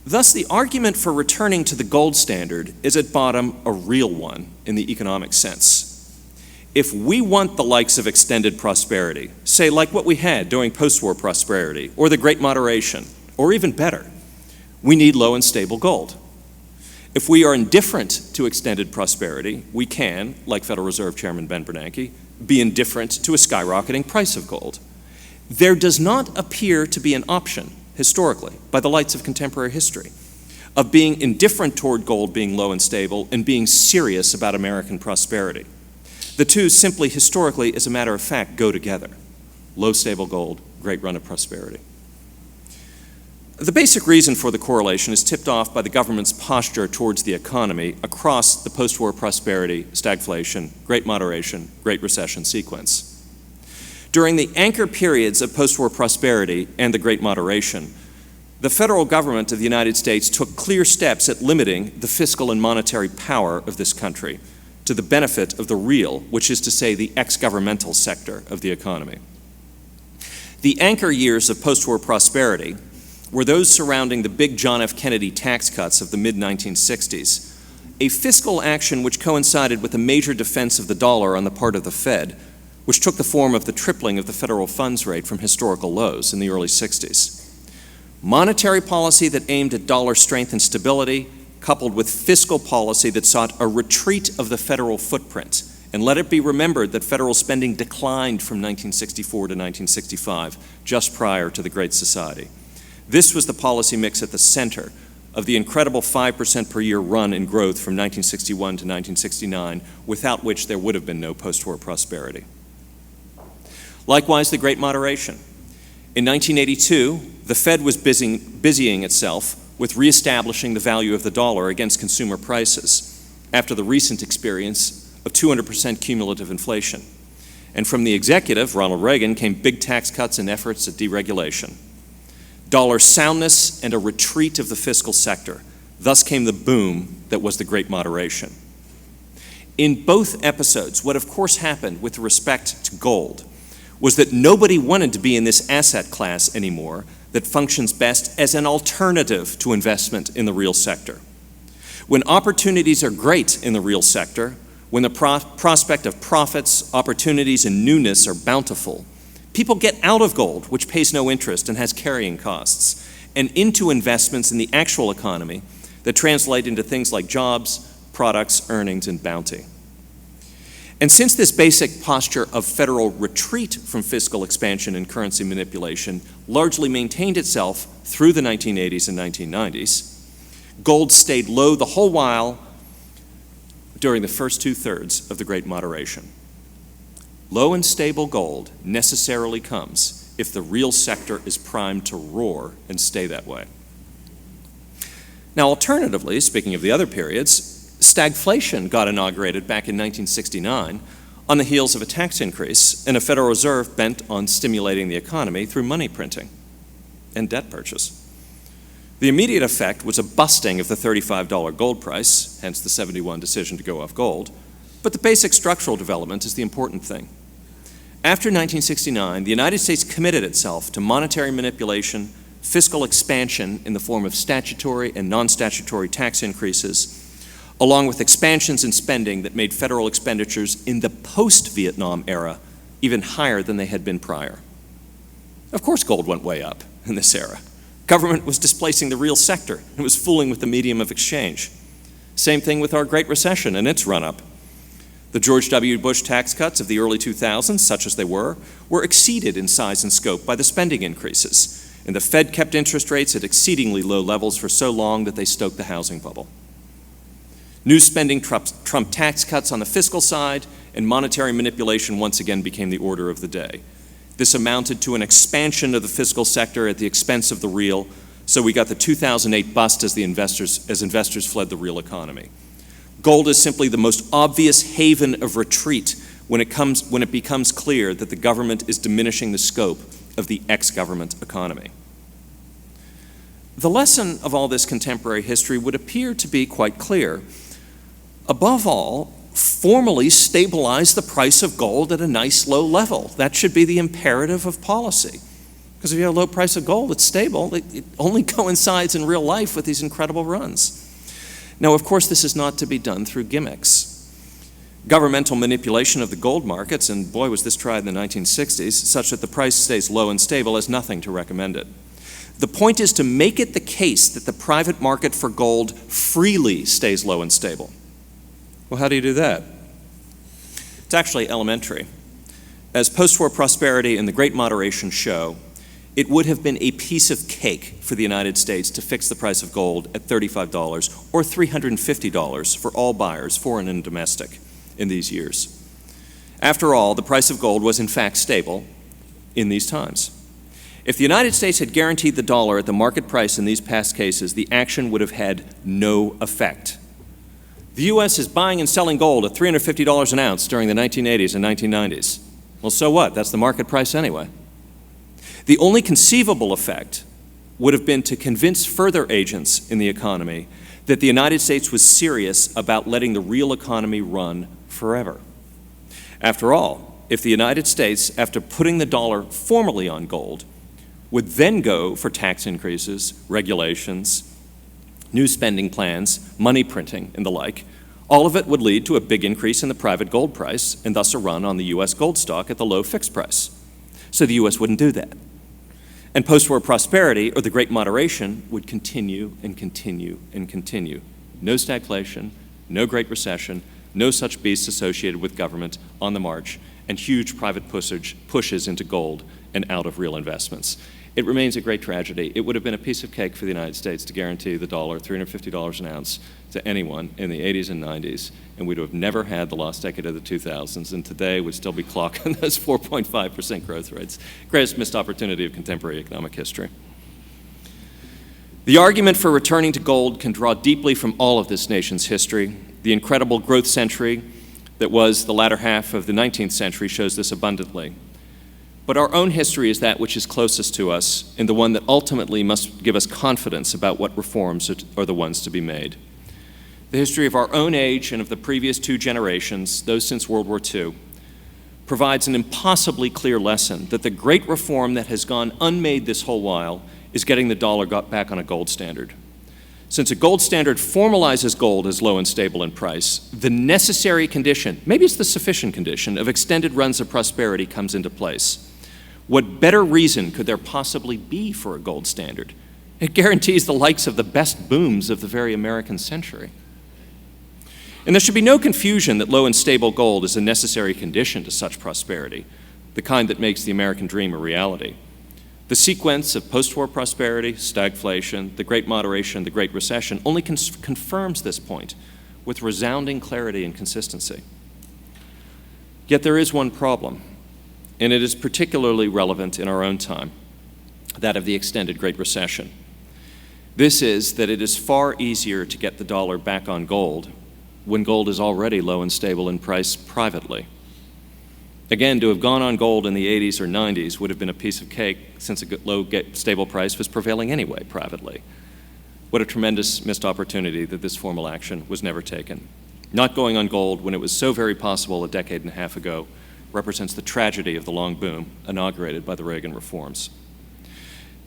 Thus, the argument for returning to the gold standard is at bottom a real one in the economic sense. If we want the likes of extended prosperity, say like what we had during post-war prosperity or the Great Moderation, or even better, we need low and stable gold. If we are indifferent to extended prosperity, we can, like Federal Reserve Chairman Ben Bernanke, be indifferent to a skyrocketing price of gold. There does not appear to be an option, historically, by the lights of contemporary history, of being indifferent toward gold being low and stable and being serious about American prosperity. The two simply, historically, as a matter of fact, go together. Low stable gold, great run of prosperity. The basic reason for the correlation is tipped off by the government's posture towards the economy across the post-war prosperity, stagflation, Great Moderation, Great Recession sequence. During the anchor periods of post-war prosperity and the Great Moderation, the federal government of the United States took clear steps at limiting the fiscal and monetary power of this country to the benefit of the real, which is to say the ex-governmental sector of the economy. The anchor years of post-war prosperity were those surrounding the big John F. Kennedy tax cuts of the mid-1960s, a fiscal action which coincided with a major defense of the dollar on the part of the Fed, which took the form of the tripling of the federal funds rate from historical lows in the early 60s. Monetary policy that aimed at dollar strength and stability, coupled with fiscal policy that sought a retreat of the federal footprint. And let it be remembered that federal spending declined from 1964 to 1965, just prior to the Great Society. This was the policy mix at the center of the incredible 5% per year run in growth from 1961 to 1969, without which there would have been no post-war prosperity. Likewise, the Great Moderation. In 1982, the Fed was busying itself with reestablishing the value of the dollar against consumer prices after the recent experience of 200% cumulative inflation. And from the executive, Ronald Reagan, came big tax cuts and efforts at deregulation. Dollar soundness and a retreat of the fiscal sector. Thus came the boom that was the Great Moderation. In both episodes, what of course happened with respect to gold was that nobody wanted to be in this asset class anymore that functions best as an alternative to investment in the real sector. When opportunities are great in the real sector, when the prospect of profits, opportunities, and newness are bountiful, people get out of gold, which pays no interest and has carrying costs, and into investments in the actual economy that translate into things like jobs, products, earnings, and bounty. And since this basic posture of federal retreat from fiscal expansion and currency manipulation largely maintained itself through the 1980s and 1990s, gold stayed low the whole while during the first two-thirds of the Great Moderation. Low and stable gold necessarily comes if the real sector is primed to roar and stay that way. Now, alternatively, speaking of the other periods, stagflation got inaugurated back in 1969 on the heels of a tax increase and a Federal Reserve bent on stimulating the economy through money printing and debt purchase. The immediate effect was a busting of the $35 gold price, hence the '71 decision to go off gold, but the basic structural development is the important thing. After 1969, the United States committed itself to monetary manipulation, fiscal expansion in the form of statutory and non-statutory tax increases, along with expansions in spending that made federal expenditures in the post-Vietnam era even higher than they had been prior. Of course, gold went way up in this era. Government was displacing the real sector and was fooling with the medium of exchange. Same thing with our Great Recession and its run-up. The George W. Bush tax cuts of the early 2000s, such as they were exceeded in size and scope by the spending increases, and the Fed kept interest rates at exceedingly low levels for so long that they stoked the housing bubble. New spending trumped tax cuts on the fiscal side, and monetary manipulation once again became the order of the day. This amounted to an expansion of the fiscal sector at the expense of the real, so we got the 2008 bust as investors fled the real economy. Gold is simply the most obvious haven of retreat when it becomes clear that the government is diminishing the scope of the ex-government economy. The lesson of all this contemporary history would appear to be quite clear. Above all, formally stabilize the price of gold at a nice low level. That should be the imperative of policy. Because if you have a low price of gold, it's stable. It only coincides in real life with these incredible runs. Now, of course, this is not to be done through gimmicks. Governmental manipulation of the gold markets, and boy was this tried in the 1960s, such that the price stays low and stable, has nothing to recommend it. The point is to make it the case that the private market for gold freely stays low and stable. Well, how do you do that? It's actually elementary. As post-war prosperity and the Great Moderation show, it would have been a piece of cake for the United States to fix the price of gold at $35 or $350 for all buyers, foreign and domestic, in these years. After all, the price of gold was in fact stable in these times. If the United States had guaranteed the dollar at the market price in these past cases, the action would have had no effect. The U.S. is buying and selling gold at $350 an ounce during the 1980s and 1990s. Well, so what? That's the market price anyway. The only conceivable effect would have been to convince further agents in the economy that the United States was serious about letting the real economy run forever. After all, if the United States, after putting the dollar formally on gold, would then go for tax increases, regulations, new spending plans, money printing, and the like, all of it would lead to a big increase in the private gold price and thus a run on the U.S. gold stock at the low fixed price. So the U.S. wouldn't do that. And post-war prosperity, or the Great Moderation, would continue and continue and continue. No stagflation, no Great Recession, no such beasts associated with government on the march, and huge private pushes into gold and out of real investments. It remains a great tragedy. It would have been a piece of cake for the United States to guarantee the dollar, $350 an ounce, to anyone in the 80s and 90s, and we'd have never had the lost decade of the 2000s, and today we'd still be clocking those 4.5% growth rates. Greatest missed opportunity of contemporary economic history. The argument for returning to gold can draw deeply from all of this nation's history. The incredible growth century that was the latter half of the 19th century shows this abundantly. But our own history is that which is closest to us and the one that ultimately must give us confidence about what reforms are the ones to be made. The history of our own age and of the previous two generations, those since World War II, provides an impossibly clear lesson that the great reform that has gone unmade this whole while is getting the dollar back on a gold standard. Since a gold standard formalizes gold as low and stable in price, the necessary condition, maybe it's the sufficient condition, of extended runs of prosperity comes into place. What better reason could there possibly be for a gold standard? It guarantees the likes of the best booms of the very American century. And there should be no confusion that low and stable gold is a necessary condition to such prosperity, the kind that makes the American dream a reality. The sequence of post-war prosperity, stagflation, the Great Moderation, the Great Recession only confirms this point with resounding clarity and consistency. Yet there is one problem, and it is particularly relevant in our own time, that of the extended Great Recession. This is that it is far easier to get the dollar back on gold when gold is already low and stable in price privately. Again, to have gone on gold in the 80s or 90s would have been a piece of cake since a low stable price was prevailing anyway privately. What a tremendous missed opportunity that this formal action was never taken. Not going on gold when it was so very possible a decade and a half ago represents the tragedy of the long boom inaugurated by the Reagan reforms.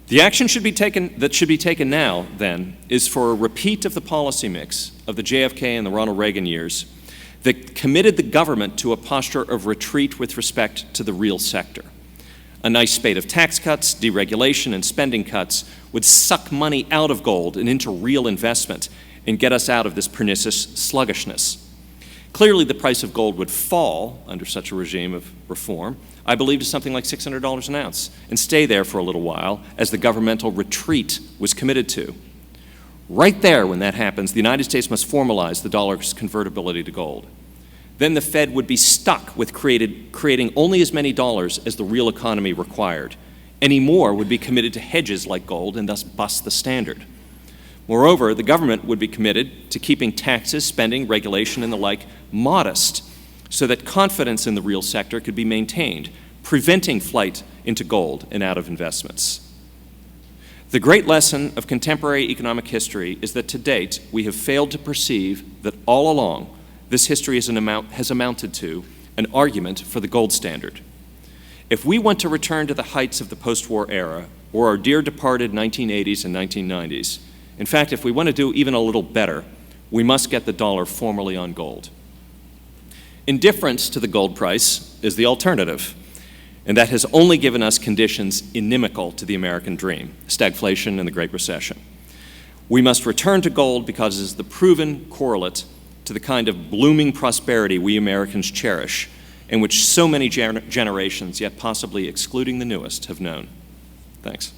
The action that should be taken now, then, is for a repeat of the policy mix of the JFK and the Ronald Reagan years that committed the government to a posture of retreat with respect to the real sector. A nice spate of tax cuts, deregulation, and spending cuts would suck money out of gold and into real investment and get us out of this pernicious sluggishness. Clearly, the price of gold would fall under such a regime of reform, I believe, to something like $600 an ounce, and stay there for a little while as the governmental retreat was committed to. Right there, when that happens, the United States must formalize the dollar's convertibility to gold. Then the Fed would be stuck with creating only as many dollars as the real economy required. Any more would be committed to hedges like gold and thus bust the standard. Moreover, the government would be committed to keeping taxes, spending, regulation, and the like modest so that confidence in the real sector could be maintained, preventing flight into gold and out of investments. The great lesson of contemporary economic history is that to date we have failed to perceive that all along this history has amounted to an argument for the gold standard. If we want to return to the heights of the post-war era or our dear departed 1980s and 1990s, in fact, if we want to do even a little better, we must get the dollar formally on gold. Indifference to the gold price is the alternative, and that has only given us conditions inimical to the American dream, stagflation and the Great Recession. We must return to gold because it is the proven correlate to the kind of blooming prosperity we Americans cherish, and which so many generations, yet possibly excluding the newest, have known. Thanks.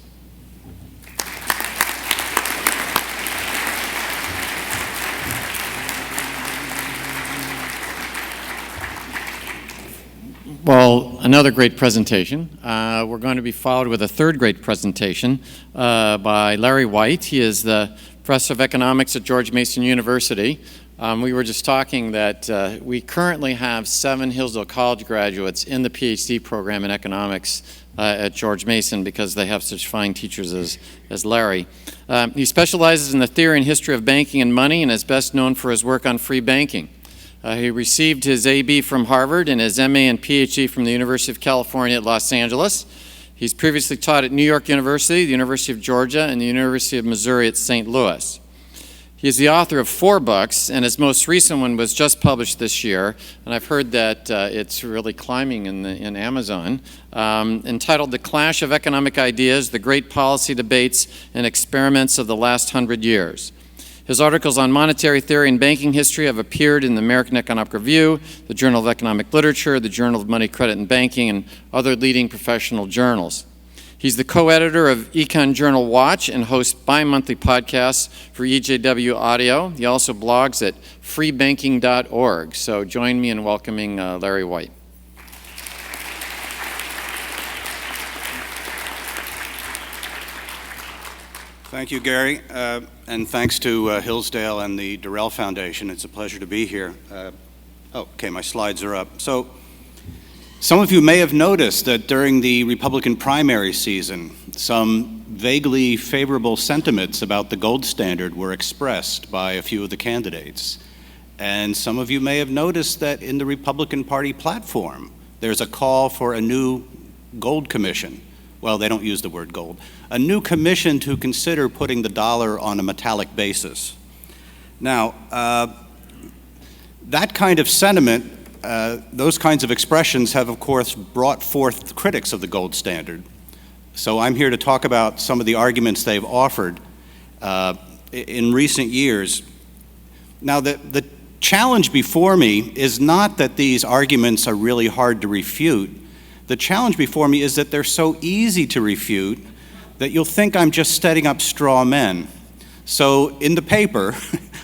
Well, another great presentation. We're going to be followed with a third great presentation by Larry White. He is the professor of economics at George Mason University. We were just talking that we currently have 7 Hillsdale College graduates in the PhD program in economics at George Mason because they have such fine teachers as Larry. He specializes in the theory and history of banking and money and is best known for his work on free banking. He received his AB from Harvard and his MA and PhD from the University of California at Los Angeles. He's previously taught at New York University, the University of Georgia, and the University of Missouri at St. Louis. He is the author of 4 books, and his most recent one was just published this year, and I've heard that it's really climbing in Amazon, entitled The Clash of Economic Ideas, The Great Policy Debates and Experiments of the Last 100 Years. His articles on monetary theory and banking history have appeared in the American Economic Review, the Journal of Economic Literature, the Journal of Money, Credit, and Banking, and other leading professional journals. He's the co-editor of Econ Journal Watch and hosts bi-monthly podcasts for EJW Audio. He also blogs at freebanking.org. So join me in welcoming Larry White. Thank you, Gary, and thanks to Hillsdale and the Durrell Foundation. It's a pleasure to be here. Okay, my slides are up. So, some of you may have noticed that during the Republican primary season, some vaguely favorable sentiments about the gold standard were expressed by a few of the candidates. And some of you may have noticed that in the Republican Party platform, there's a call for a new gold commission. Well, they don't use the word gold. A new commission to consider putting the dollar on a metallic basis. Now, that kind of sentiment, those kinds of expressions have, of course, brought forth critics of the gold standard. So I'm here to talk about some of the arguments they've offered in recent years. Now, the challenge before me is not that these arguments are really hard to refute. The challenge before me is that they're so easy to refute that you'll think I'm just setting up straw men. So in the paper,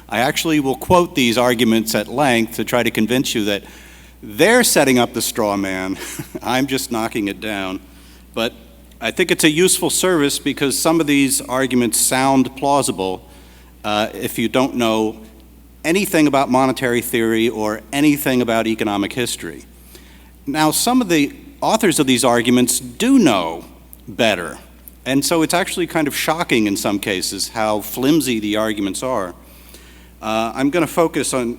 I actually will quote these arguments at length to try to convince you that they're setting up the straw man. I'm just knocking it down. But I think it's a useful service because some of these arguments sound plausible if you don't know anything about monetary theory or anything about economic history. Now, some of the authors of these arguments do know better. And so it's actually kind of shocking in some cases how flimsy the arguments are. I'm going to focus on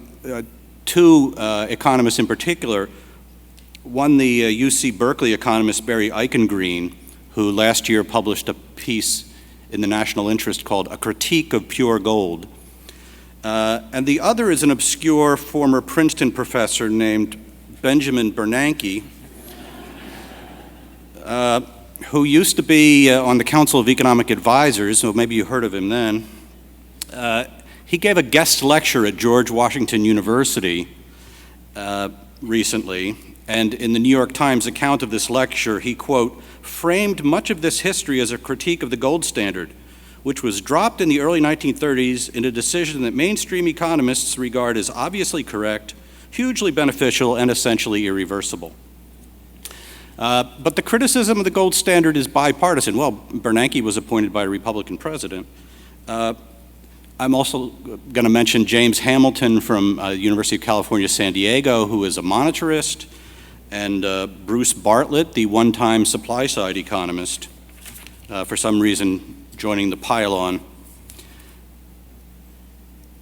2 economists in particular. One, the UC Berkeley economist Barry Eichengreen, who last year published a piece in the National Interest called A Critique of Pure Gold. And the other is an obscure former Princeton professor named Benjamin Bernanke, who used to be on the Council of Economic Advisors, so maybe you heard of him then. He gave a guest lecture at George Washington University recently, and in the New York Times account of this lecture, he, quote, framed much of this history as a critique of the gold standard, which was dropped in the early 1930s in a decision that mainstream economists regard as obviously correct, hugely beneficial, and essentially irreversible. But the criticism of the gold standard is bipartisan. Well, Bernanke was appointed by a Republican president. I'm also going to mention James Hamilton from University of California, San Diego, who is a monetarist, and Bruce Bartlett, the one-time supply-side economist, for some reason joining the pile-on.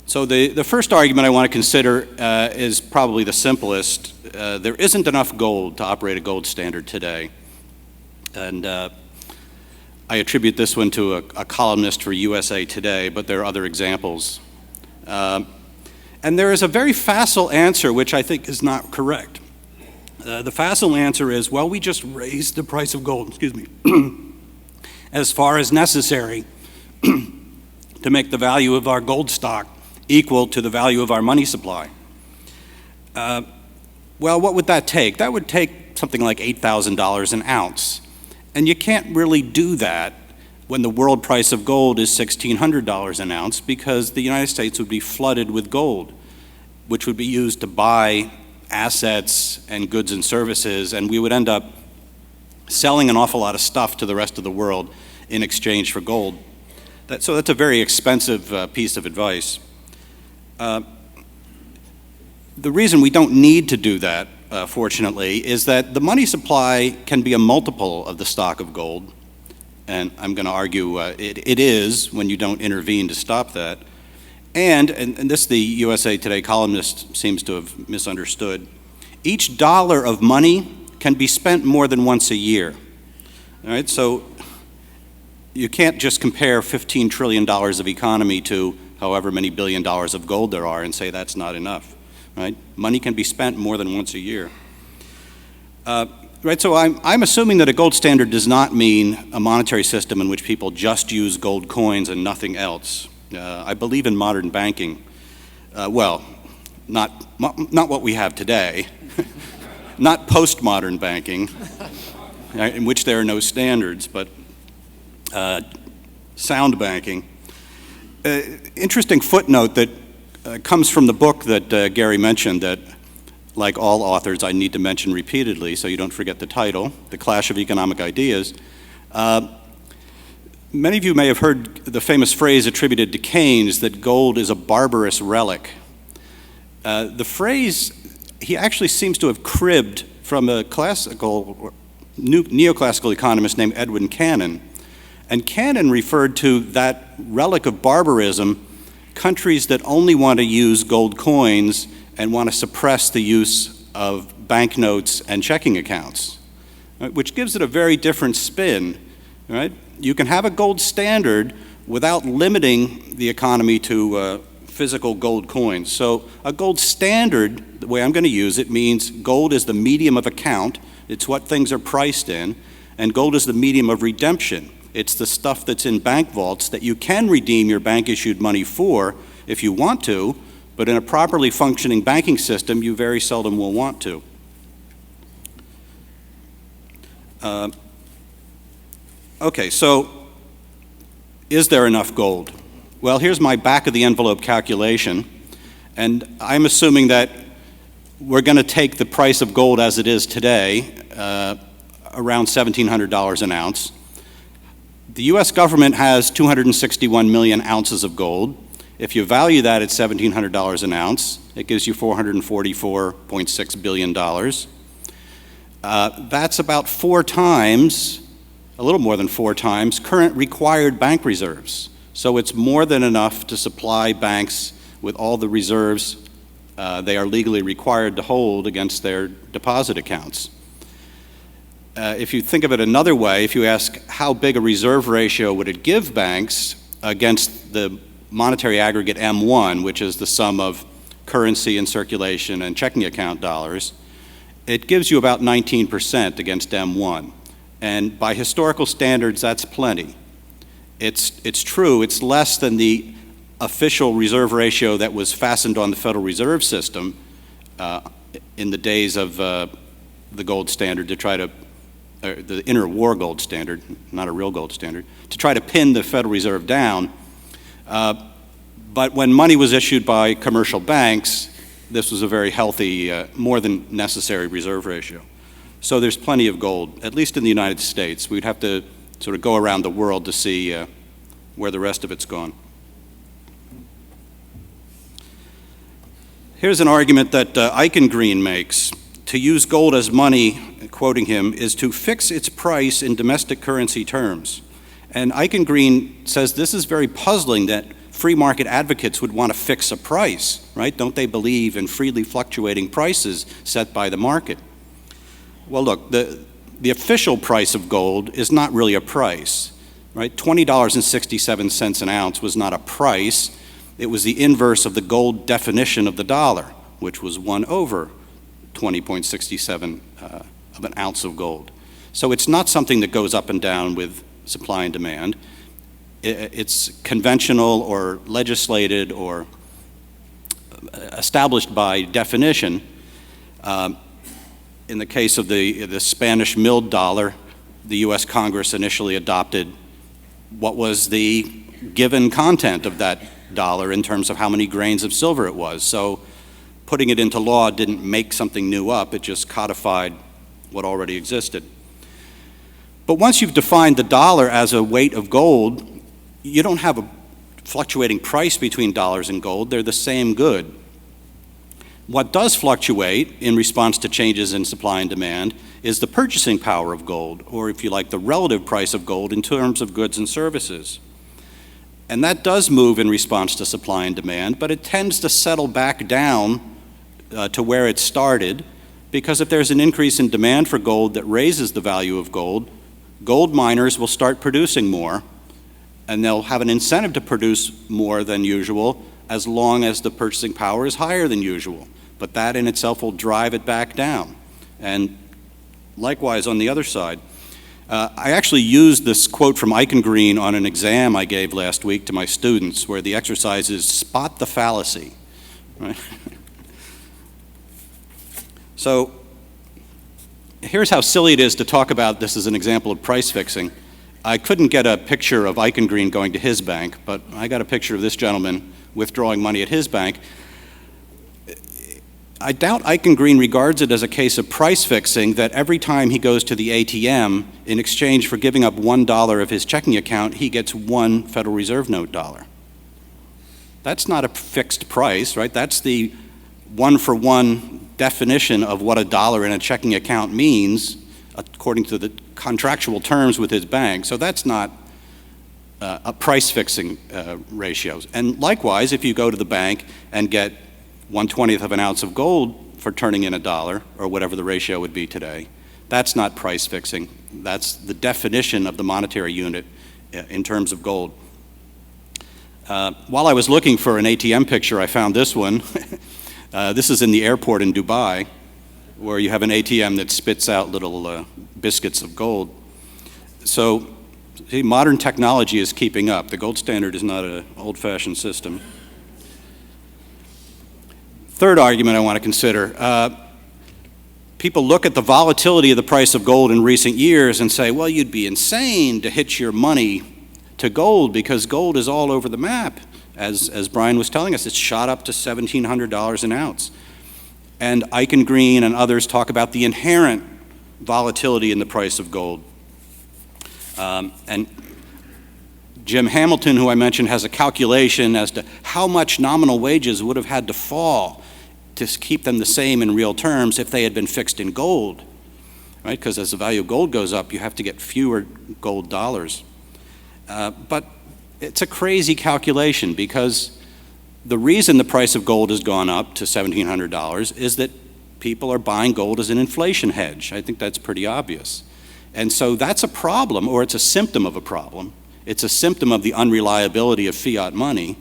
So the first argument I want to consider is probably the simplest. There isn't enough gold to operate a gold standard today. And I attribute this one to a columnist for USA Today, but there are other examples. And there is a very facile answer, which I think is not correct. The facile answer is, well, we just raised the price of gold, as far as necessary to make the value of our gold stock equal to the value of our money supply. Well, what would that take? That would take something like $8,000 an ounce. And you can't really do that when the world price of gold is $1,600 an ounce, because the United States would be flooded with gold, which would be used to buy assets and goods and services, and we would end up selling an awful lot of stuff to the rest of the world in exchange for gold. So that's a very expensive piece of advice. The reason we don't need to do that, fortunately, is that the money supply can be a multiple of the stock of gold. And I'm going to argue it is when you don't intervene to stop that. And this the USA Today columnist seems to have misunderstood, each dollar of money can be spent more than once a year. All right, so you can't just compare $15 trillion of economy to however many billion dollars of gold there are and say that's not enough. Right? Money can be spent more than once a year. Right, so I'm assuming that a gold standard does not mean a monetary system in which people just use gold coins and nothing else. I believe in modern banking. Well, not what we have today, not postmodern banking, in which there are no standards, but sound banking. Interesting footnote that comes from the book that Gary mentioned that, like all authors, I need to mention repeatedly so you don't forget the title, The Clash of Economic Ideas. Many of you may have heard the famous phrase attributed to Keynes that gold is a barbarous relic. The phrase he actually seems to have cribbed from a neoclassical economist named Edwin Cannon. And Cannon referred to that relic of barbarism, countries that only want to use gold coins and want to suppress the use of banknotes and checking accounts, right, which gives it a very different spin. Right? You can have a gold standard without limiting the economy to physical gold coins. So a gold standard, the way I'm going to use it, means gold is the medium of account. It's what things are priced in. And gold is the medium of redemption. It's the stuff that's in bank vaults that you can redeem your bank-issued money for if you want to, but in a properly functioning banking system, you very seldom will want to. Okay, so is there enough gold? Well, here's my back-of-the-envelope calculation, and I'm assuming that we're going to take the price of gold as it is today, around $1,700 an ounce. The U.S. government has 261 million ounces of gold. If you value that at $1,700 an ounce, it gives you $444.6 billion. That's about 4 times, a little more than 4 times, current required bank reserves. So it's more than enough to supply banks with all the reserves they are legally required to hold against their deposit accounts. If you think of it another way, if you ask how big a reserve ratio would it give banks against the monetary aggregate M1, which is the sum of currency in circulation and checking account dollars, it gives you about 19% against M1. And by historical standards, that's plenty. It's true, it's less than the official reserve ratio that was fastened on the Federal Reserve System in the days of the gold standard to try to the interwar gold standard, not a real gold standard, to try to pin the Federal Reserve down. But when money was issued by commercial banks, this was a very healthy, more than necessary reserve ratio. So there's plenty of gold, at least in the United States. We'd have to sort of go around the world to see where the rest of it's gone. Here's an argument that Eichengreen makes. To use gold as money, quoting him, is to fix its price in domestic currency terms. And Eichengreen says this is very puzzling that free market advocates would want to fix a price, right? Don't they believe in freely fluctuating prices set by the market? Well, look, the official price of gold is not really a price, right? $20.67 an ounce was not a price. It was the inverse of the gold definition of the dollar, which was 1 over 20.67 of an ounce of gold. So it's not something that goes up and down with supply and demand. It's conventional or legislated or established by definition. In the case of the Spanish milled dollar, the U.S. Congress initially adopted what was the given content of that dollar in terms of how many grains of silver it was. So putting it into law didn't make something new up, it just codified what already existed. But once you've defined the dollar as a weight of gold, you don't have a fluctuating price between dollars and gold. They're the same good. What does fluctuate in response to changes in supply and demand is the purchasing power of gold, or if you like, the relative price of gold in terms of goods and services. And that does move in response to supply and demand, but it tends to settle back down to where it started, because if there's an increase in demand for gold that raises the value of gold, gold miners will start producing more, and they'll have an incentive to produce more than usual as long as the purchasing power is higher than usual. But that in itself will drive it back down. And likewise on the other side, I actually used this quote from Eichengreen on an exam I gave last week to my students, where the exercise is spot the fallacy. Right? So here's how silly it is to talk about this as an example of price fixing. I couldn't get a picture of Eichengreen going to his bank, but I got a picture of this gentleman withdrawing money at his bank. I doubt Eichengreen regards it as a case of price fixing, that every time he goes to the ATM, in exchange for giving up $1 of his checking account, he gets one Federal Reserve note dollar. That's not a fixed price, right? That's the one-for-one definition of what a dollar in a checking account means, according to the contractual terms with his bank. So that's not a price fixing ratios. And likewise, if you go to the bank and get 1/20th of an ounce of gold for turning in $1, or whatever the ratio would be today, that's not price fixing. That's the definition of the monetary unit in terms of gold. While I was looking for an ATM picture, I found this one. This is in the airport in Dubai, where you have an ATM that spits out little biscuits of gold. So, see, modern technology is keeping up. The gold standard is not an old-fashioned system. Third argument I want to consider. People look at the volatility of the price of gold in recent years and say, well, you'd be insane to hitch your money to gold because gold is all over the map. As Brian was telling us, it's shot up to $1,700 an ounce. And Eichengreen and others talk about the inherent volatility in the price of gold. And Jim Hamilton, who I mentioned, has a calculation as to how much nominal wages would have had to fall to keep them the same in real terms if they had been fixed in gold, right? Because as the value of gold goes up, you have to get fewer gold dollars. But it's a crazy calculation, because the reason the price of gold has gone up to $1,700 is that people are buying gold as an inflation hedge. I think that's pretty obvious. And so that's a problem, or it's a symptom of a problem. It's a symptom of the unreliability of fiat money,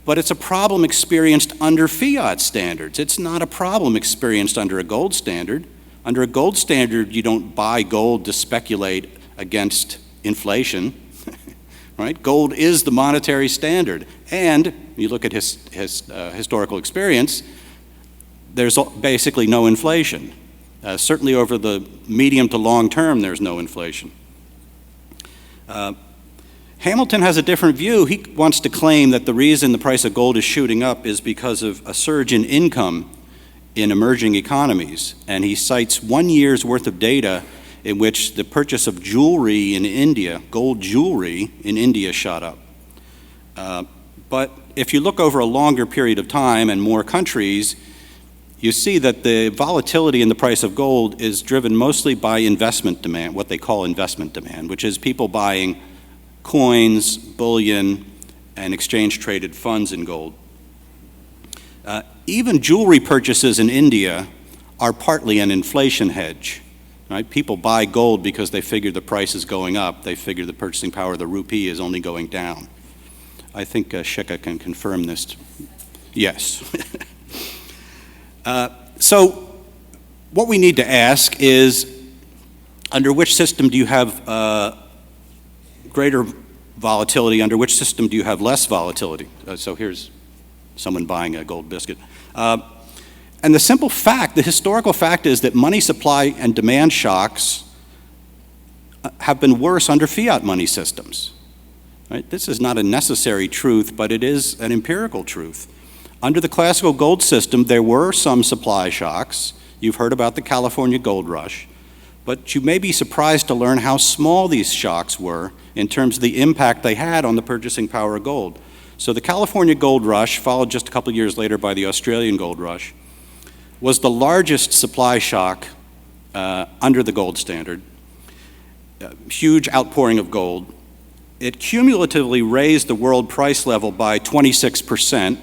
but it's a problem experienced under fiat standards. It's not a problem experienced under a gold standard. Under a gold standard, you don't buy gold to speculate against inflation, right? Gold is the monetary standard. And you look at historical experience, there's basically no inflation. Certainly over the medium to long term, there's no inflation. Hamilton has a different view. He wants to claim that the reason the price of gold is shooting up is because of a surge in income in emerging economies. And he cites 1 year's worth of data in which the purchase of jewelry in India, gold jewelry in India, shot up. But if you look over a longer period of time and more countries, you see that the volatility in the price of gold is driven mostly by investment demand, what they call investment demand, which is people buying coins, bullion, and exchange-traded funds in gold. Even jewelry purchases in India are partly an inflation hedge. Right? People buy gold because they figure the price is going up. They figure the purchasing power of the rupee is only going down. I think Shika can confirm this. Yes. So what we need to ask is, under which system do you have greater volatility? Under which system do you have less volatility? So here's someone buying a gold biscuit. And the simple fact, the historical fact is that money supply and demand shocks have been worse under fiat money systems. Right? This is not a necessary truth, but it is an empirical truth. Under the classical gold system, there were some supply shocks. You've heard about the California gold rush. But you may be surprised to learn how small these shocks were in terms of the impact they had on the purchasing power of gold. So the California gold rush, followed just a couple years later by the Australian gold rush, was the largest supply shock under the gold standard. Huge outpouring of gold. It cumulatively raised the world price level by 26%,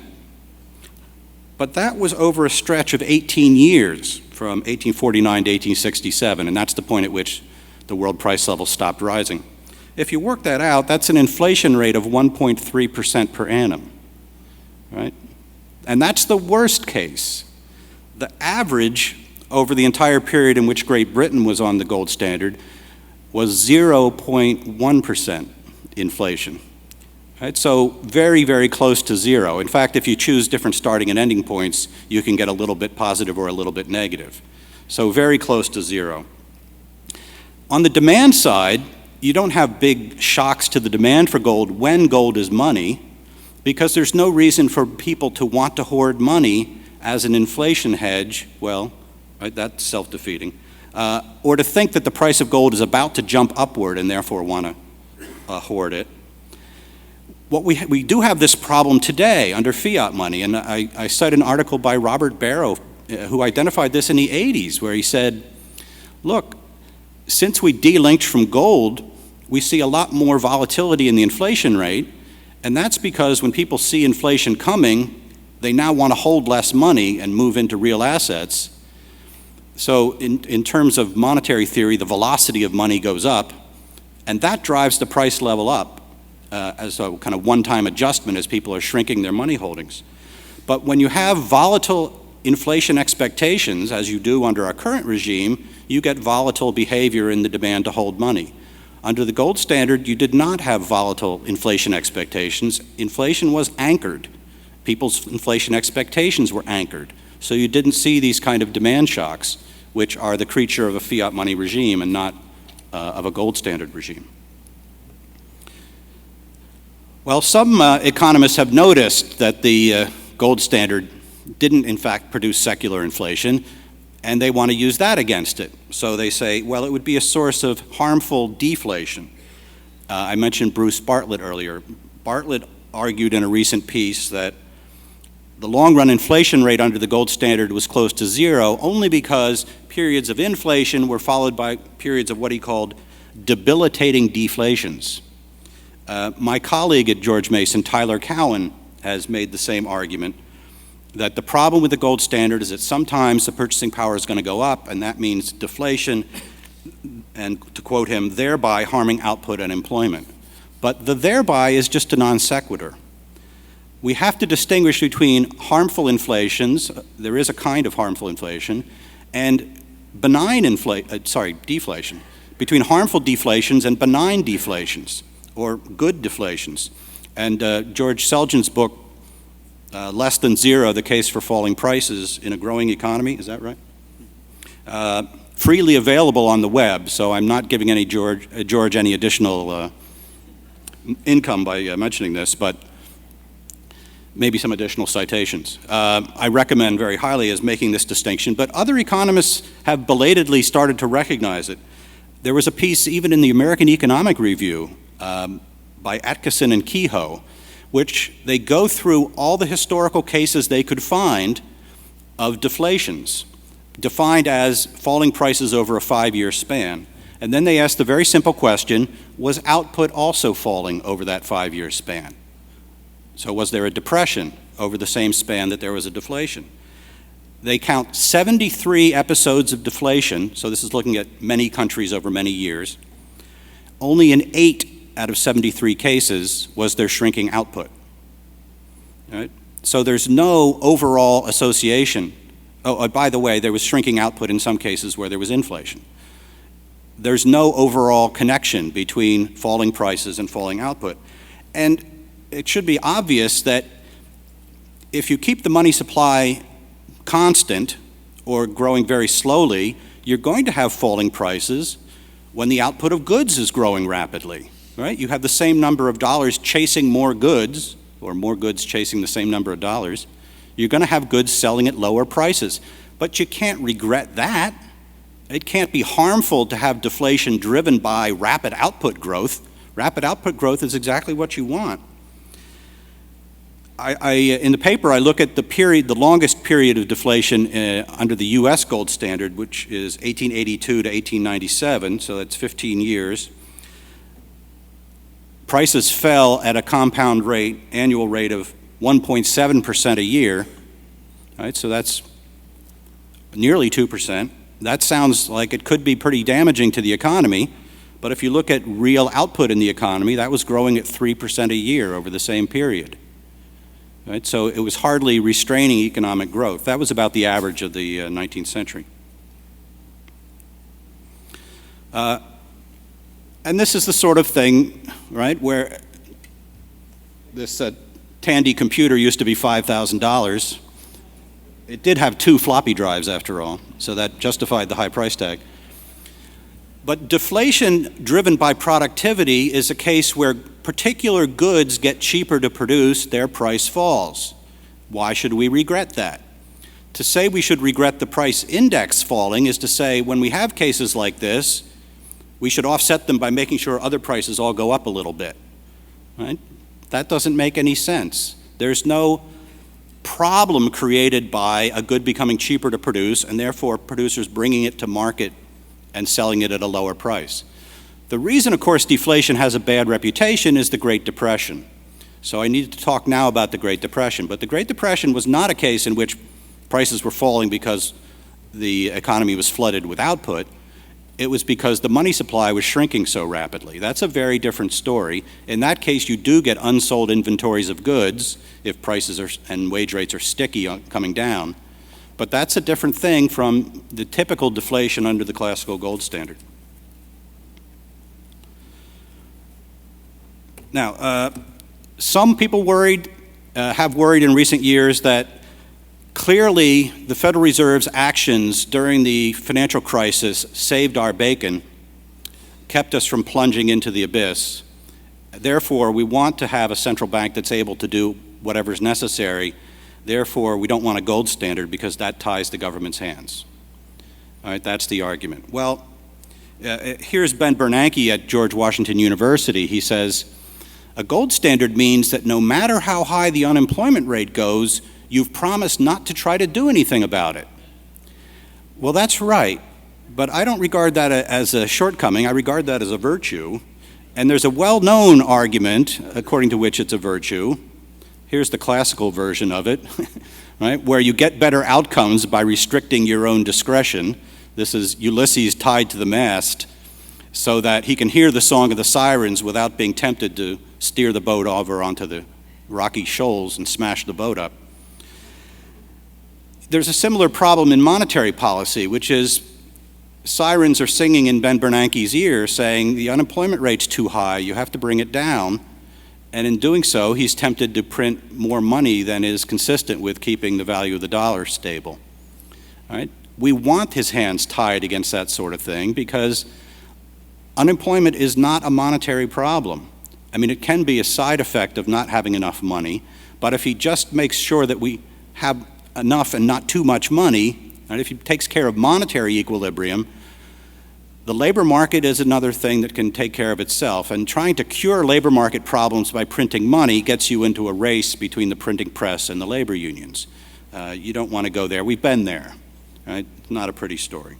but that was over a stretch of 18 years, from 1849 to 1867, and that's the point at which the world price level stopped rising. If you work that out, that's an inflation rate of 1.3% per annum, right? And that's the worst case. The average over the entire period in which Great Britain was on the gold standard was 0.1% inflation. Right? So very, very close to zero. In fact, if you choose different starting and ending points, you can get a little bit positive or a little bit negative. So very close to zero. On the demand side, you don't have big shocks to the demand for gold when gold is money, because there's no reason for people to want to hoard money as an inflation hedge. Well, right, that's self-defeating. Or to think that the price of gold is about to jump upward and therefore want to hoard it. What we do have this problem today under fiat money, and I cite an article by Robert Barrow who identified this in the 80s, where he said, look, since we delinked from gold, we see a lot more volatility in the inflation rate, and that's because when people see inflation coming, they now want to hold less money and move into real assets. So in terms of monetary theory, the velocity of money goes up, and that drives the price level up as a kind of one-time adjustment as people are shrinking their money holdings. But when you have volatile inflation expectations, as you do under our current regime, you get volatile behavior in the demand to hold money. Under the gold standard, you did not have volatile inflation expectations. Inflation was anchored. People's inflation expectations were anchored. So you didn't see these kind of demand shocks, which are the creature of a fiat money regime and not of a gold standard regime. Well, some economists have noticed that the gold standard didn't in fact produce secular inflation, and they want to use that against it. So they say, well, it would be a source of harmful deflation. I mentioned Bruce Bartlett earlier. Bartlett argued in a recent piece that the long-run inflation rate under the gold standard was close to zero only because periods of inflation were followed by periods of what he called debilitating deflations. My colleague at George Mason, Tyler Cowen, has made the same argument, that the problem with the gold standard is that sometimes the purchasing power is going to go up, and that means deflation, and to quote him, thereby harming output and employment. But the thereby is just a non sequitur. We have to distinguish between harmful inflations, there is a kind of harmful inflation, and benign deflation, between harmful deflations and benign deflations, or good deflations. And George Selgin's book, Less Than Zero, The Case for Falling Prices in a Growing Economy, is that right? Freely available on the web, so I'm not giving George any additional income by mentioning this, but maybe some additional citations. I recommend very highly as making this distinction, but other economists have belatedly started to recognize it. There was a piece even in the American Economic Review by Atkinson and Kehoe, which they go through all the historical cases they could find of deflations, defined as falling prices over a 5-year span. And then they asked the very simple question, was output also falling over that 5-year span? So was there a depression over the same span that there was a deflation? They count 73 episodes of deflation, so this is looking at many countries over many years. Only in 8 out of 73 cases was there shrinking output. Right? So there's no overall association. Oh, by the way, there was shrinking output in some cases where there was inflation. There's no overall connection between falling prices and falling output. And it should be obvious that if you keep the money supply constant or growing very slowly, you're going to have falling prices when the output of goods is growing rapidly, right? You have the same number of dollars chasing more goods, or more goods chasing the same number of dollars. You're going to have goods selling at lower prices. But you can't regret that. It can't be harmful to have deflation driven by rapid output growth. Rapid output growth is exactly what you want. In the paper, I look at the longest period of deflation under the U.S. gold standard, which is 1882 to 1897, so that's 15 years. Prices fell at a compound rate, annual rate of 1.7% a year, right? So that's nearly 2%. That sounds like it could be pretty damaging to the economy, but if you look at real output in the economy, that was growing at 3% a year over the same period. Right? So it was hardly restraining economic growth. That was about the average of the 19th century. And this is the sort of thing, right, where this Tandy computer used to be $5,000. It did have 2 floppy drives, after all, so that justified the high price tag. But deflation driven by productivity is a case where particular goods get cheaper to produce, their price falls. Why should we regret that? To say we should regret the price index falling is to say when we have cases like this, we should offset them by making sure other prices all go up a little bit. Right? That doesn't make any sense. There's no problem created by a good becoming cheaper to produce and therefore producers bringing it to market and selling it at a lower price. The reason, of course, deflation has a bad reputation is the Great Depression. So I need to talk now about the Great Depression. But the Great Depression was not a case in which prices were falling because the economy was flooded with output. It was because the money supply was shrinking so rapidly. That's a very different story. In that case, you do get unsold inventories of goods if prices and wage rates are sticky coming down. But that's a different thing from the typical deflation under the classical gold standard. Now, some people have worried in recent years that clearly the Federal Reserve's actions during the financial crisis saved our bacon, kept us from plunging into the abyss. Therefore, we want to have a central bank that's able to do whatever's necessary. Therefore, we don't want a gold standard because that ties the government's hands. All right, that's the argument. Well, here's Ben Bernanke at George Washington University. He says, a gold standard means that no matter how high the unemployment rate goes, you've promised not to try to do anything about it. Well, that's right, but I don't regard that as a shortcoming. I regard that as a virtue. And there's a well-known argument according to which it's a virtue. Here's the classical version of it, right, where you get better outcomes by restricting your own discretion. This is Ulysses tied to the mast so that he can hear the song of the sirens without being tempted to steer the boat over onto the rocky shoals and smash the boat up. There's a similar problem in monetary policy, which is sirens are singing in Ben Bernanke's ear saying the unemployment rate's too high, you have to bring it down. And in doing so, he's tempted to print more money than is consistent with keeping the value of the dollar stable. All right? We want his hands tied against that sort of thing because unemployment is not a monetary problem. I mean, it can be a side effect of not having enough money, but if he just makes sure that we have enough and not too much money, and if he takes care of monetary equilibrium, the labor market is another thing that can take care of itself. And trying to cure labor market problems by printing money gets you into a race between the printing press and the labor unions. You don't want to go there. We've been there. Right? Not a pretty story.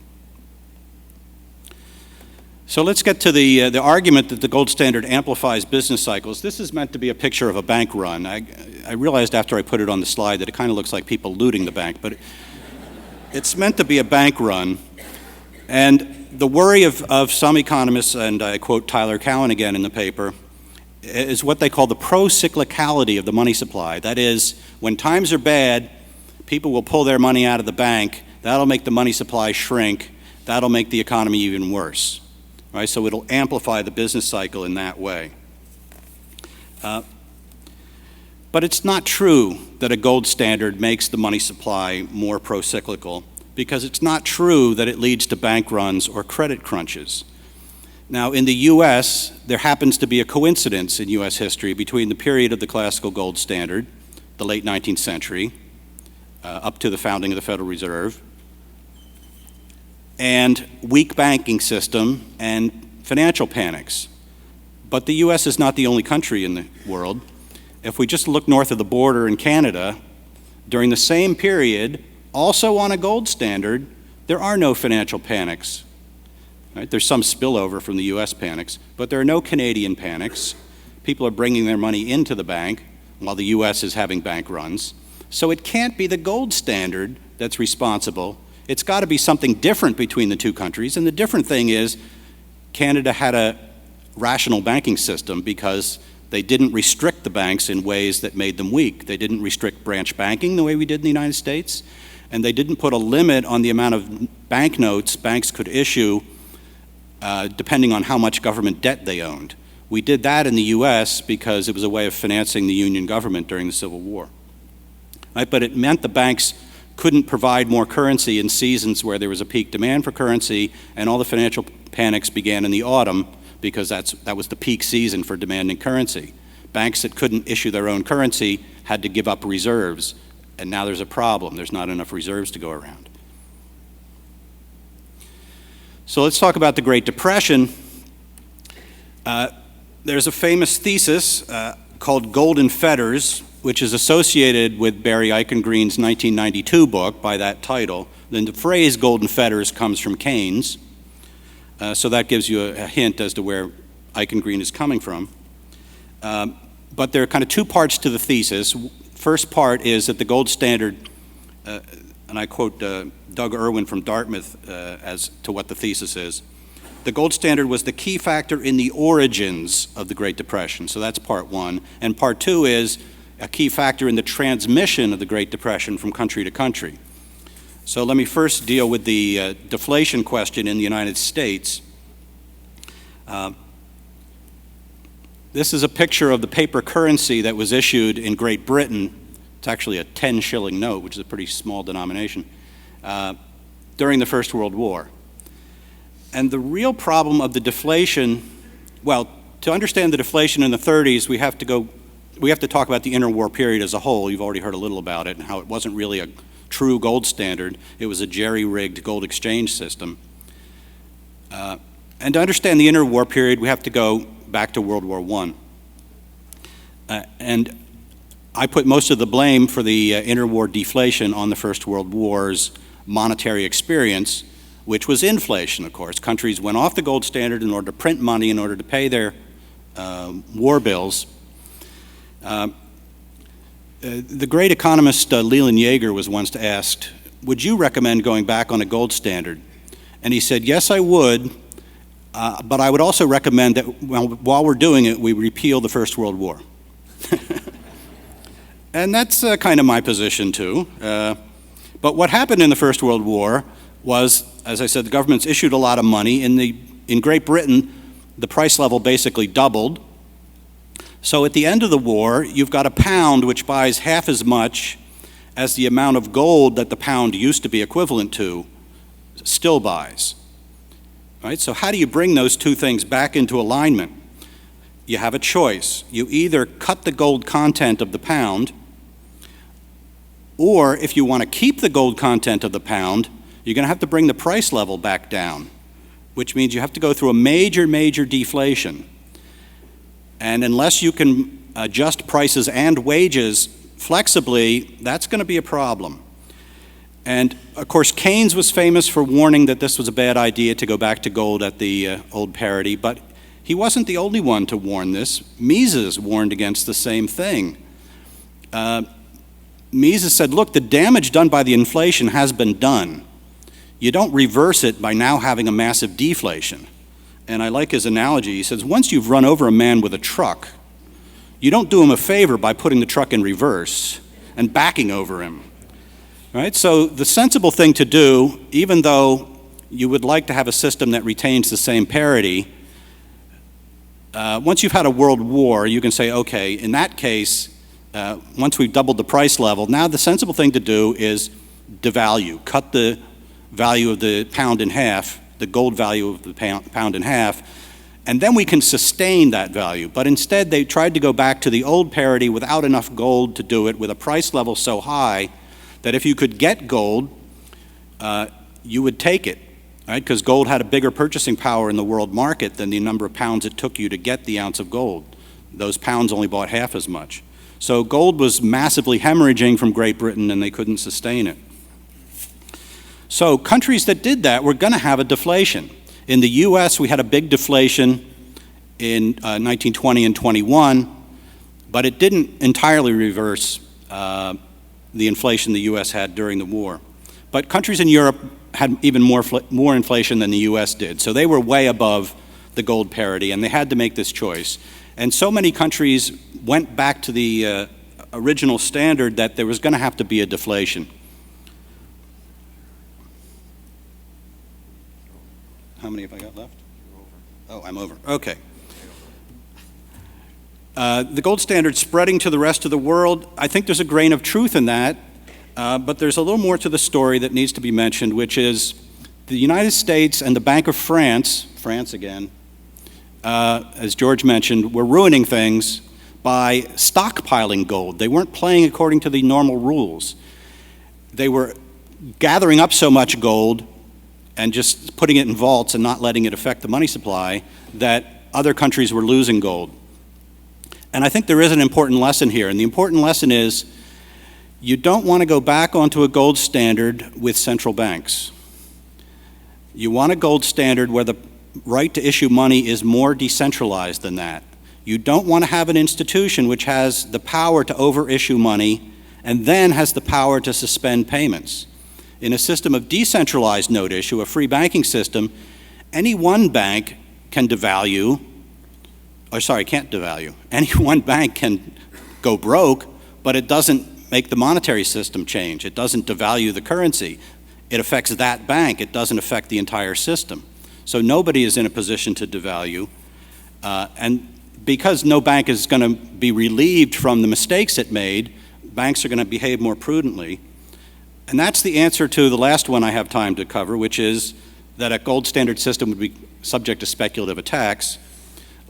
So let's get to the argument that the gold standard amplifies business cycles. This is meant to be a picture of a bank run. I realized after I put it on the slide that it kind of looks like people looting the bank, but it's meant to be a bank run. And the worry of some economists, and I quote Tyler Cowen again in the paper, is what they call the pro-cyclicality of the money supply. That is, when times are bad, people will pull their money out of the bank. That'll make the money supply shrink. That'll make the economy even worse. Right? So it'll amplify the business cycle in that way. But it's not true that a gold standard makes the money supply more pro-cyclical, because it's not true that it leads to bank runs or credit crunches. Now, in the U.S., there happens to be a coincidence in U.S. history between the period of the classical gold standard, the late 19th century, up to the founding of the Federal Reserve, and weak banking system and financial panics. But the U.S. is not the only country in the world. If we just look north of the border in Canada, during the same period, also on a gold standard, there are no financial panics. Right? There's some spillover from the U.S. panics, but there are no Canadian panics. People are bringing their money into the bank while the U.S. is having bank runs. So it can't be the gold standard that's responsible. It's got to be something different between the two countries. And the different thing is Canada had a rational banking system because they didn't restrict the banks in ways that made them weak. They didn't restrict branch banking the way we did in the United States, and they didn't put a limit on the amount of banknotes banks could issue depending on how much government debt they owned. We did that in the U.S. because it was a way of financing the Union government during the Civil War. Right? But it meant the banks couldn't provide more currency in seasons where there was a peak demand for currency, and all the financial panics began in the autumn because that was the peak season for demanding currency. Banks that couldn't issue their own currency had to give up reserves, and now there's a problem. There's not enough reserves to go around. So let's talk about the Great Depression. There's a famous thesis called Golden Fetters, which is associated with Barry Eichengreen's 1992 book by that title. Then the phrase Golden Fetters comes from Keynes. So that gives you a hint as to where Eichengreen is coming from. But there are kind of two parts to the thesis. First part is that the gold standard, and I quote Doug Irwin from Dartmouth as to what the thesis is. The gold standard was the key factor in the origins of the Great Depression. So that's part one. And part two is a key factor in the transmission of the Great Depression from country to country. So let me first deal with the deflation question in the United States. This is a picture of the paper currency that was issued in Great Britain. It's actually a 10-shilling note, which is a pretty small denomination, during the First World War. And the real problem of the deflation, well, to understand the deflation in the 30s, we have to talk about the interwar period as a whole. You've already heard a little about it and how it wasn't really a true gold standard. It was a jerry-rigged gold exchange system. And to understand the interwar period, we have to go back to World War I. And I put most of the blame for the interwar deflation on the First World War's monetary experience, which was inflation, of course. Countries went off the gold standard in order to print money, in order to pay their war bills. The great economist Leland Yeager was once asked, would you recommend going back on a gold standard? And he said, yes, I would, but I would also recommend that while we're doing it, we repeal the First World War. And that's kind of my position, too. But what happened in the First World War was, as I said, the governments issued a lot of money. In Great Britain, the price level basically doubled. So at the end of the war, you've got a pound which buys half as much as the amount of gold that the pound used to be equivalent to still buys. Right? So how do you bring those two things back into alignment? You have a choice. You either cut the gold content of the pound, or if you want to keep the gold content of the pound, you're going to have to bring the price level back down, which means you have to go through a major, major deflation. And unless you can adjust prices and wages flexibly, that's going to be a problem. And of course, Keynes was famous for warning that this was a bad idea to go back to gold at the old parity, but he wasn't the only one to warn this. Mises warned against the same thing. Mises said, look, the damage done by the inflation has been done. You don't reverse it by now having a massive deflation. And I like his analogy. He says, once you've run over a man with a truck, you don't do him a favor by putting the truck in reverse and backing over him. Right? So the sensible thing to do, even though you would like to have a system that retains the same parity, once you've had a world war, you can say, okay, in that case, once we've doubled the price level, now the sensible thing to do is devalue, cut the value of the pound in half, the gold value of the pound in half, and then we can sustain that value. But instead, they tried to go back to the old parity without enough gold to do it, with a price level so high that if you could get gold, you would take it, right? Because gold had a bigger purchasing power in the world market than the number of pounds it took you to get the ounce of gold. Those pounds only bought half as much. So gold was massively hemorrhaging from Great Britain, and they couldn't sustain it. So countries that did that were going to have a deflation. In the U.S., we had a big deflation in 1920 and 21, but it didn't entirely reverse the inflation the U.S. had during the war. But countries in Europe had even more inflation than the U.S. did, so they were way above the gold parity, and they had to make this choice. And so many countries went back to the original standard that there was going to have to be a deflation. How many have I got left? Oh, I'm over. Okay. The gold standard spreading to the rest of the world, I think there's a grain of truth in that, but there's a little more to the story that needs to be mentioned, which is the United States and the Bank of France again, as George mentioned, were ruining things by stockpiling gold. They weren't playing according to the normal rules. They were gathering up so much gold and just putting it in vaults and not letting it affect the money supply that other countries were losing gold. And I think there is an important lesson here, and the important lesson is you don't want to go back onto a gold standard with central banks. You want a gold standard where the right to issue money is more decentralized than that. You don't want to have an institution which has the power to overissue money and then has the power to suspend payments. In a system of decentralized note issue, a free banking system, any one bank can devalue, can't devalue. Any one bank can go broke, but it doesn't make the monetary system change. It doesn't devalue the currency. It affects that bank. It doesn't affect the entire system. So nobody is in a position to devalue. And because no bank is going to be relieved from the mistakes it made, banks are going to behave more prudently. And that's the answer to the last one I have time to cover, which is that a gold standard system would be subject to speculative attacks,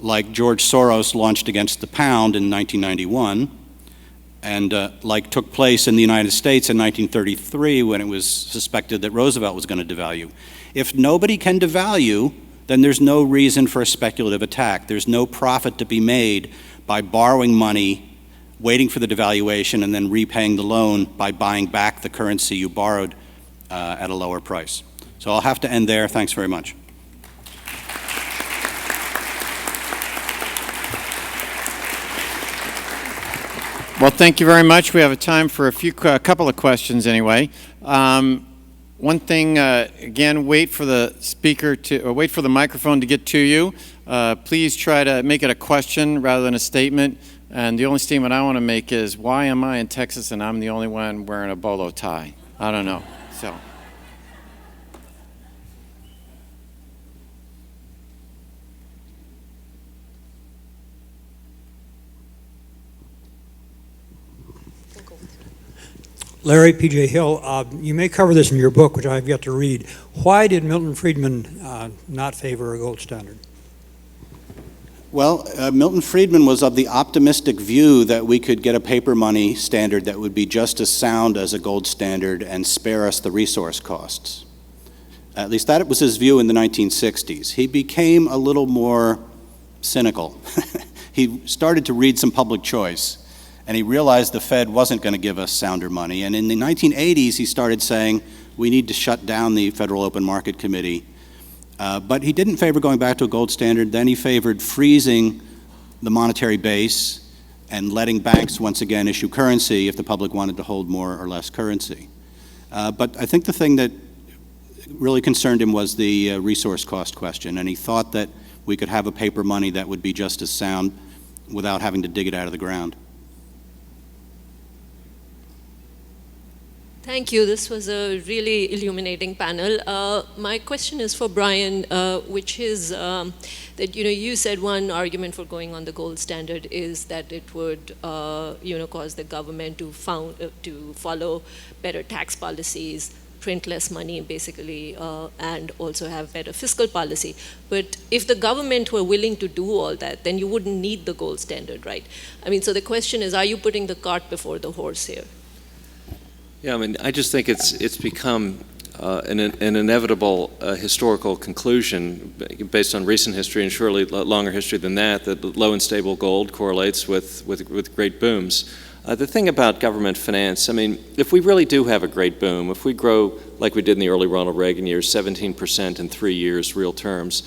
like George Soros launched against the pound in 1991, and like took place in the United States in 1933 when it was suspected that Roosevelt was going to devalue. If nobody can devalue, then there's no reason for a speculative attack. There's no profit to be made by borrowing money, waiting for the devaluation, and then repaying the loan by buying back the currency you borrowed at a lower price. So I'll have to end there. Thanks very much. Well, thank you very much. We have time for a couple of questions anyway. One thing, again, wait for the speaker to, wait for the microphone to get to you. Please try to make it a question rather than a statement. And the only statement I want to make is, why am I in Texas and I'm the only one wearing a bolo tie? I don't know. So. Larry P.J. Hill, you may cover this in your book, which I have yet to read. Why did Milton Friedman not favor a gold standard? Well, Milton Friedman was of the optimistic view that we could get a paper money standard that would be just as sound as a gold standard and spare us the resource costs. At least that was his view in the 1960s. He became a little more cynical. He started to read some public choice, and he realized the Fed wasn't going to give us sounder money. And in the 1980s, he started saying, we need to shut down the Federal Open Market Committee. But he didn't favor going back to a gold standard. Then he favored freezing the monetary base and letting banks once again issue currency if the public wanted to hold more or less currency. But I think the thing that really concerned him was the resource cost question, and he thought that we could have a paper money that would be just as sound without having to dig it out of the ground. Thank you. This was a really illuminating panel. My question is for Brian, which is that you said one argument for going on the gold standard is that it would cause the government to follow better tax policies, print less money basically, and also have better fiscal policy. But if the government were willing to do all that, then you wouldn't need the gold standard, right? I mean, so the question is, are you putting the cart before the horse here? Yeah, I mean, I just think it's become an inevitable historical conclusion based on recent history and surely longer history than that low and stable gold correlates with great booms. The thing about government finance, I mean, if we really do have a great boom, if we grow like we did in the early Ronald Reagan years, 17% in 3 years, real terms,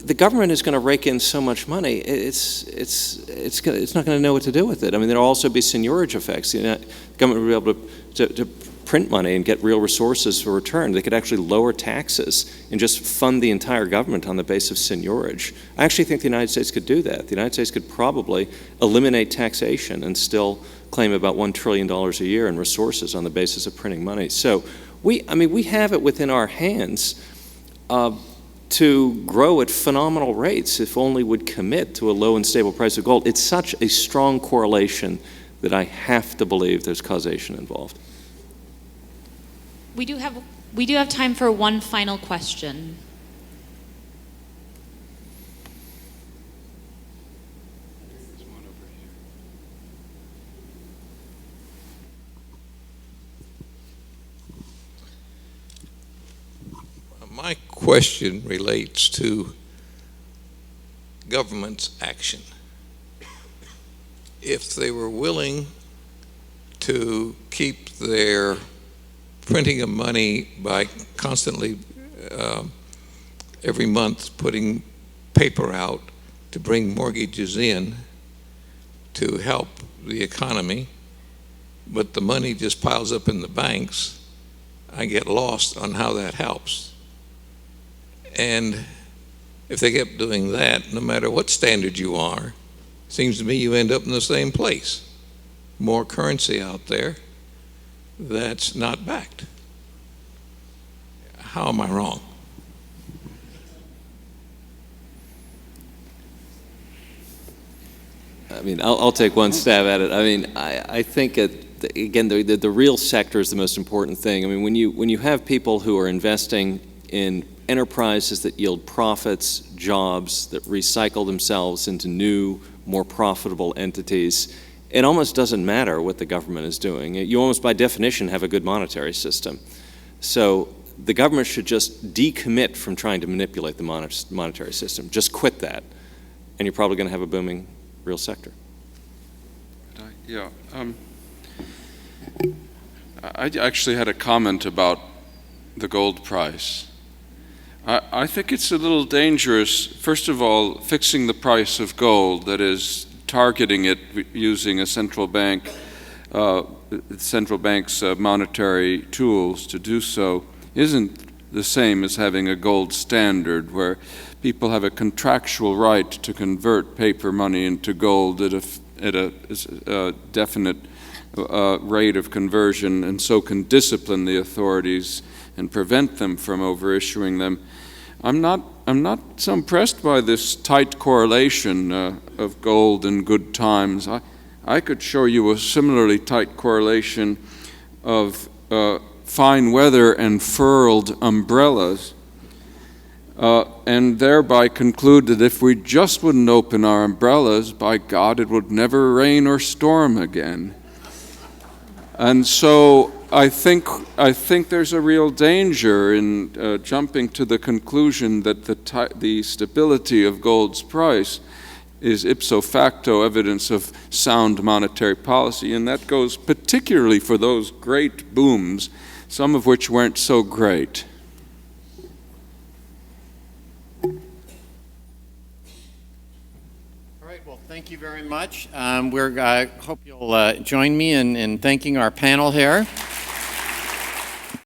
the government is going to rake in so much money, it's not going to know what to do with it. I mean, there will also be seigniorage effects. The government will be able to print money and get real resources for return. They could actually lower taxes and just fund the entire government on the basis of seigniorage. I actually think the United States could do that. The United States could probably eliminate taxation and still claim about $1 trillion a year in resources on the basis of printing money. So we have it within our hands to grow at phenomenal rates if only would commit to a low and stable price of gold. It's such a strong correlation that I have to believe there's causation involved. We do have time for one final question. My question relates to government's action. If they were willing to keep their printing of money by constantly every month putting paper out to bring mortgages in to help the economy, but the money just piles up in the banks, I get lost on how that helps. And if they kept doing that, no matter what standard you are, seems to me you end up in the same place. More currency out there that's not backed. How am I wrong? I mean, I'll take one stab at it. I mean, I think, again, the real sector is the most important thing. I mean, when you have people who are investing in enterprises that yield profits, jobs, that recycle themselves into new, more profitable entities, it almost doesn't matter what the government is doing. You almost, by definition, have a good monetary system. So the government should just decommit from trying to manipulate the monetary system. Just quit that, and you're probably going to have a booming real sector. Yeah. I actually had a comment about the gold price. I think it's a little dangerous, first of all, fixing the price of gold, that is, targeting it using a central bank's monetary tools to do so, isn't the same as having a gold standard where people have a contractual right to convert paper money into gold at a definite rate of conversion, and so can discipline the authorities and prevent them from overissuing them. I'm not so impressed by this tight correlation of gold and good times. I could show you a similarly tight correlation of fine weather and furled umbrellas, and thereby conclude that if we just wouldn't open our umbrellas, by God, it would never rain or storm again. And so I think there's a real danger in jumping to the conclusion that the stability of gold's price is ipso facto evidence of sound monetary policy, and that goes particularly for those great booms, some of which weren't so great. Thank you very much. I hope you'll join me in thanking our panel here.